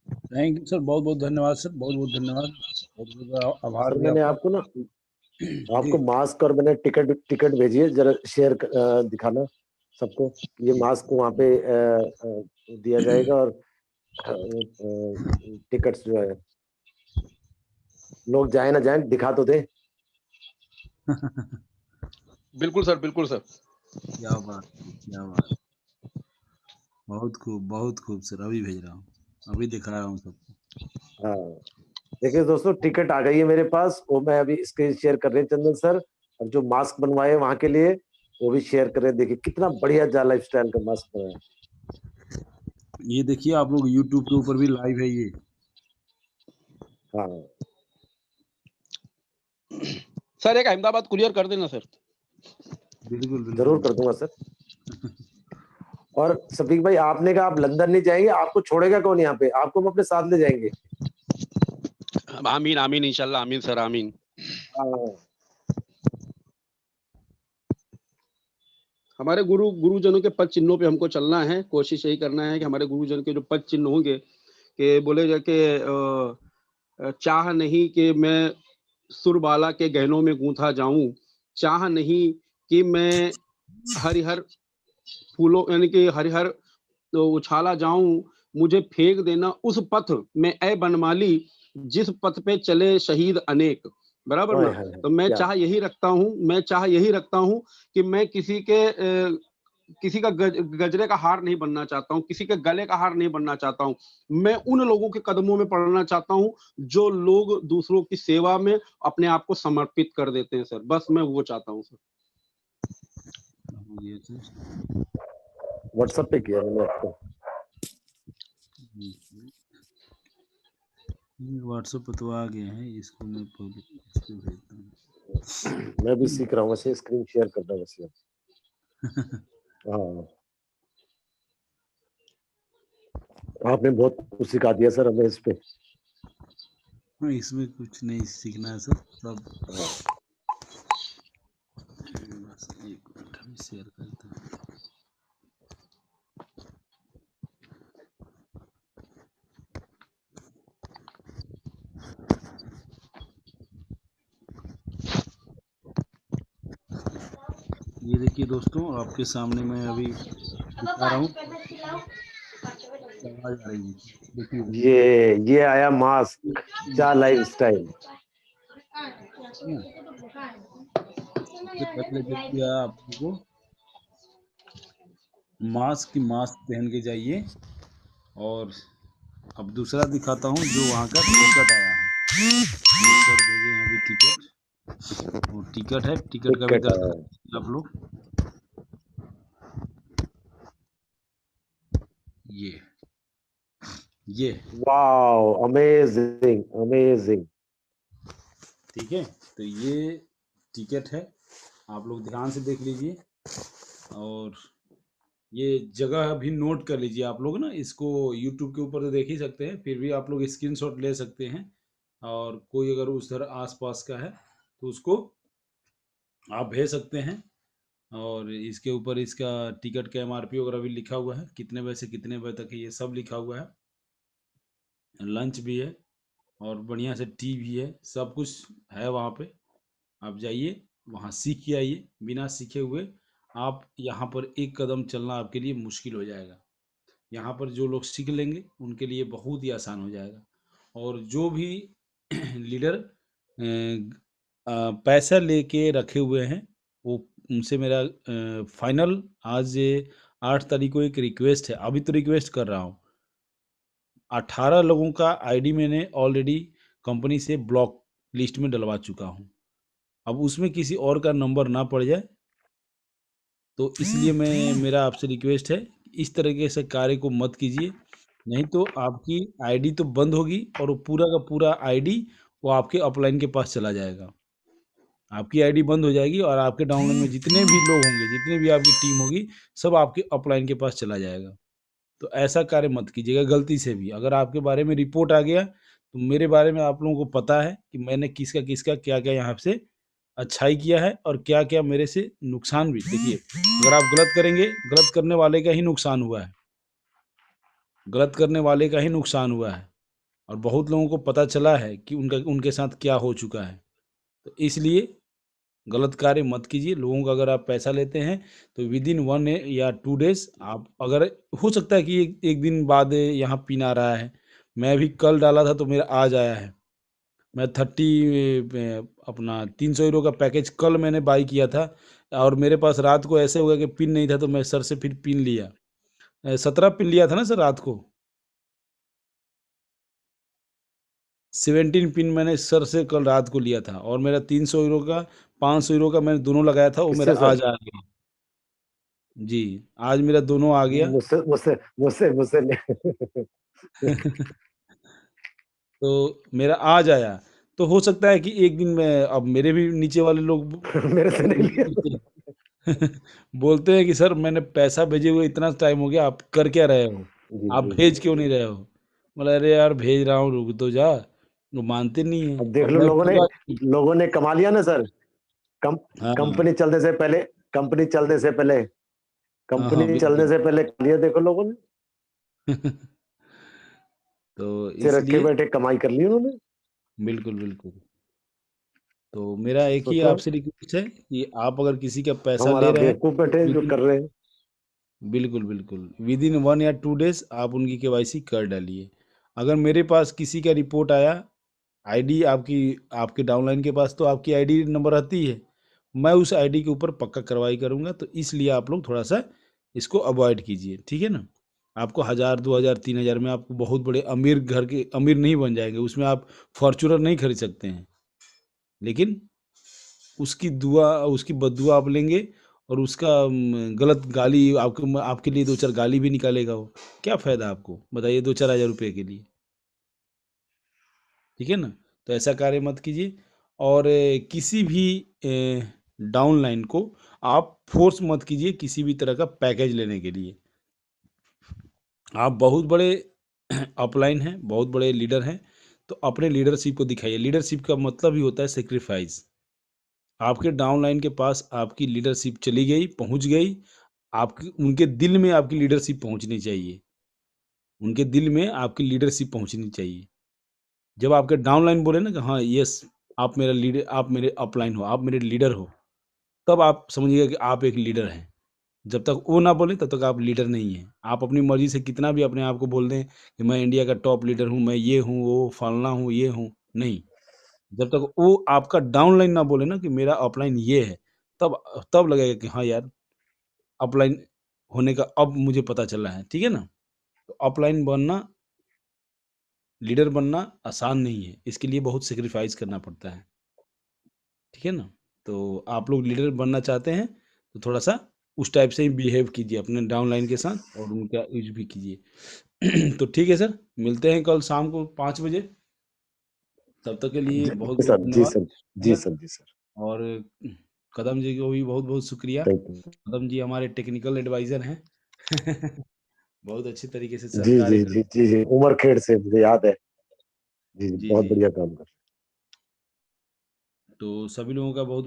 Thank you sir, बहुत बहुत धन्यवाद सर, बहुत बहुत धन्यवाद, बहुत बहुत आभार सर भी मैंने आपका। आपको ना, जी आपको मास्क और मैंने टिकट टिकट भेजी है, जरा शेयर दिखाना सबको। ये मास्क वहाँ पे दिया जाएगा, और टिकट्स जो है, लोग जाए ना जाए, दिखा तो दे। बिल्कुल सर, बिल्कुल सर। क्या बात, क्या बात, बहुत खूब सर, अभी भेज रहा हूँ, अभी दिखा रहा हूँ सबको। हाँ, देखिए दोस्तों, टिकट आ गई है मेरे पास, वो मैं अभी स्क्रीन शेयर कर रहे हैं चंदन सर, और जो मास्क बनवाए वहां के लिए वो भी शेयर कर रहे हैं। देखिए कितना बढ़िया जा लाइफ स्टाइल का मास्क बनाया। ये देखिए आप लोग YouTube के ऊपर भी लाइव है ये। हाँ सर एक अहमदाबाद कुरियर कर देना सर। बिल्कुल जरूर बिल्कुल। कर दूंगा सर। और सफीक भाई, आपने कहा आप लंदन नहीं जाएंगे, आपको छोड़ेगा कौन यहाँ पे? आपको हम अपने साथ ले जाएंगे। आमीन आमीन, इंशाल्लाह, आमीन सर, आमीन। हाँ हमारे गुरुजनों के पद चिन्हों पे हमको चलना है, कोशिश यही करना है कि हमारे गुरुजन के जो पद चिन्ह होंगे कि बोले जाके चाह नहीं कि मैं सुरबाला के गहनों में गूंथा जाऊं, चाह नहीं कि मैं हरिहर फूलों यानी कि हरिहर तो उछाला जाऊं, मुझे फेंक देना उस पथ में ए बनमाली जिस पथ पे चले शहीद अनेक, बराबर ओए ना। हाय हाय, तो मैं क्या चाह यही रखता हूं, मैं चाह यही रखता हूं कि मैं किसी का गजरे का हार नहीं बनना चाहता हूं, किसी के गले का हार नहीं बनना चाहता हूं। मैं उन लोगों के कदमों में पड़ना चाहता हूं जो लोग दूसरों की सेवा में अपने आप को समर्पित कर देते हैं सर, बस मैं वो चाहता हूं सर। ये चीज व्हाट्सएप पे किया मैंने आपको। व्हाट्सएप पे तो आ गए हैं, इसको मैं पहले इस पे भेजता हूँ। मैं भी सीख रहा हूँ वैसे, स्क्रीन शेयर करना वैसे। हाँ, आपने बहुत कुछ सिखा दिया सर हमें इस पे। इसमें कुछ नहीं सीखना है सर, सब हाँ, बस एक मिनट हम शेयर करते हैं। ये देखिए दोस्तों, आपके सामने मैं अभी दिखा रहा हूँ, आवाज आ रही है, देखिए ये आया मास्क चा लाइफ स्टाइल। सबसे पहले देखिए आप लोगों मास्क की मास्क पहन के जाइए, और अब दूसरा दिखाता हूँ जो वहाँ का टिकट आया है। सर भेजे हैं अभी टिकट, वो टिकट है, टिकट का भी टिकट आया है। दर्शन आप लोग ये वाओ, अमेजिंग अमेजिंग। ठीक है। तो ये टिकट है, आप लोग ध्यान से देख लीजिए, और ये जगह भी नोट कर लीजिए आप लोग ना। इसको यूट्यूब के ऊपर तो देख ही सकते हैं, फिर भी आप लोग स्क्रीनशॉट ले सकते हैं, और कोई अगर उस तरह आसपास का है तो उसको आप भेज सकते हैं। और इसके ऊपर इसका टिकट का एमआरपी वगैरह भी लिखा हुआ है, कितने बजे से कितने बजे तक है ये सब लिखा हुआ है। लंच भी है, और बढ़िया से टी भी है, सब कुछ है वहाँ पे। आप जाइए वहाँ सीख के आइए, बिना सीखे हुए आप यहाँ पर एक कदम चलना आपके लिए मुश्किल हो जाएगा। यहाँ पर जो लोग सीख लेंगे उनके लिए बहुत ही आसान हो जाएगा। और जो भी लीडर पैसा लेके रखे हुए हैं, वो उनसे मेरा फाइनल आज 8 तारीख को एक रिक्वेस्ट है, अभी तो रिक्वेस्ट कर रहा हूँ। 18 लोगों का आईडी मैंने ऑलरेडी कंपनी से ब्लॉक लिस्ट में डलवा चुका हूँ। अब उसमें किसी और का नंबर ना पड़ जाए, तो इसलिए मेरा आपसे रिक्वेस्ट है, इस तरीके से कार्य को मत कीजिए, नहीं तो आपकी आईडी तो बंद होगी, और वो पूरा का पूरा आईडी वो आपके अपलाइन के पास चला जाएगा। आपकी आईडी बंद हो जाएगी, और आपके डाउनलाइन में जितने भी लोग होंगे, जितने भी आपकी टीम होगी, सब आपके अपलाइन के पास चला जाएगा। तो ऐसा कार्य मत कीजिएगा गलती से भी। अगर आपके बारे में रिपोर्ट आ गया, तो मेरे बारे में आप लोगों को पता है कि मैंने किसका किसका क्या क्या यहाँ से अच्छाई किया है, और क्या क्या मेरे से नुकसान भी। देखिए, अगर आप गलत करेंगे, गलत करने वाले का ही नुकसान हुआ है, गलत करने वाले का ही नुकसान हुआ है, और बहुत लोगों को पता चला है कि उनके साथ क्या हो चुका है। तो इसलिए गलत कार्य मत कीजिए। लोगों का अगर आप पैसा लेते हैं, तो विद इन 1 या 2 डेज आप, अगर हो सकता है कि एक दिन बाद यहाँ पिन आ रहा है, मैं अभी कल डाला था तो मेरा आज आया है। मैं 300 यूरो का पैकेज कल मैंने बाई किया था, और मेरे पास रात को ऐसे हो गया कि पिन नहीं था, तो मैं सर से फिर पिन लिया। 17 पिन लिया था ना सर रात को, 17 पिन मैंने सर से कल रात को लिया था, और मेरा 300 यूरो का 500 यूरो का मैंने दोनों लगाया था, वो मेरा किससे सर? आज आ गया। जी, आज मेरा दोनों आ गया। मुझसे मुझसे मुझसे मुझसे तो मेरा आज आया, तो हो सकता है कि एक दिन में अब मेरे भी नीचे वाले लोग मेरे से नहीं लिया। बोलते हैं कि सर मैंने पैसा भेजे हुए इतना टाइम हो गया, आप कर क्या रहे हो, जी आप जी जी। भेज क्यों नहीं रहे हो। बोला अरे यार भेज रहा हूँ, रुक तो जा। वो मानते नहीं है, अब देख और लो, मैं पूरा लोगों ने कमा लिया ना सर। कम हाँ कंपनी चलने से पहले हाँ कंपनी चलने बिल्कुल। से पहले खा लिया देखो लोगों ने, तो से रखे इसलिए बैठे कमाई कर ली उन्होंने। बिल्कुल बिल्कुल। तो मेरा एक ही सोचो, आपसे रिक्वेस्ट है कि आप अगर किसी का पैसा ले हमारा रहे हैं बेवकूफ बैठे हैं जो विदिन कर रहे हैं। बिल्कुल बिल्कुल विदिन 1 या 2 डेज आप उनकी केवाईसी कर डालिए। अगर मेरे पास किसी का रिपोर्ट आया, आईडी आपकी, आपके डाउनलाइन के पास तो आपकी आईडी नंबर आती है, मैं उस आईडी के ऊपर पक्का कार्रवाई करूंगा। तो इसलिए आप लोग थोड़ा सा इसको अवॉइड कीजिए, ठीक है ना। आपको 1,000, 2,000, 3,000 में आपको बहुत बड़े अमीर घर के अमीर नहीं बन जाएंगे, उसमें आप फॉर्चूनर नहीं खरीद सकते हैं, लेकिन उसकी दुआ, उसकी बददुआ आप लेंगे, और उसका गलत गाली आपको, आपके लिए 2-4 गाली भी निकालेगा वो। क्या फ़ायदा आपको बताइए 2-4 हज़ार रुपये के लिए, ठीक है ना। तो ऐसा कार्य मत कीजिए। और किसी भी डाउनलाइन को आप फोर्स मत कीजिए किसी भी तरह का पैकेज लेने के लिए। आप बहुत बड़े अपलाइन हैं, बहुत बड़े लीडर हैं, तो अपने लीडरशिप को दिखाइए। लीडरशिप का मतलब ही होता है सेक्रीफाइस। आपके डाउनलाइन के पास आपकी लीडरशिप चली गई, पहुंच गई, आपकी उनके दिल में आपकी लीडरशिप पहुंचनी चाहिए, उनके दिल में आपकी लीडरशिप पहुंचनी चाहिए। जब आपके डाउनलाइन बोले ना कि हाँ यस, आप मेरा लीडर, आप मेरे अपलाइन हो, आप मेरे लीडर हो, तब आप समझिएगा कि आप एक लीडर हैं। जब तक वो ना बोले तब तक आप लीडर नहीं हैं। आप अपनी मर्जी से कितना भी अपने आप को बोल दें कि मैं इंडिया का टॉप लीडर हूँ, मैं ये हूँ, वो फलाना हूँ, ये हूँ, नहीं। जब तक वो आपका डाउनलाइन ना बोले ना कि मेरा अपलाइन ये है, तब तब लगेगा कि हाँ यार, अपलाइन होने का अब मुझे पता चला है, ठीक है ना। तो अपलाइन बनना, लीडर बनना आसान नहीं है, इसके लिए बहुत सेक्रीफाइस करना पड़ता है, ठीक है ना। तो आप लोग लीडर बनना चाहते हैं तो थोड़ा सा उस टाइप से ही बिहेव कीजिए अपने डाउनलाइन के साथ, और उनका यूज भी कीजिए। तो ठीक है सर, मिलते हैं कल शाम को 5 बजे। तब तक के लिए बहुत जी बहुत सर, जी धन्यवाद सर, जी सर। सर, जी सर। और कदम जी को भी बहुत बहुत शुक्रिया। Thank you. कदम जी हमारे टेक्निकल एडवाइज़र हैं। बहुत अच्छी तरीके से सर जी कार्य जी कर, जी जी जी, उमरखेड़ से मुझे याद है। जी जी, जी बहुत जी। बढ़िया काम कर। तो सभी लोगों का बहुत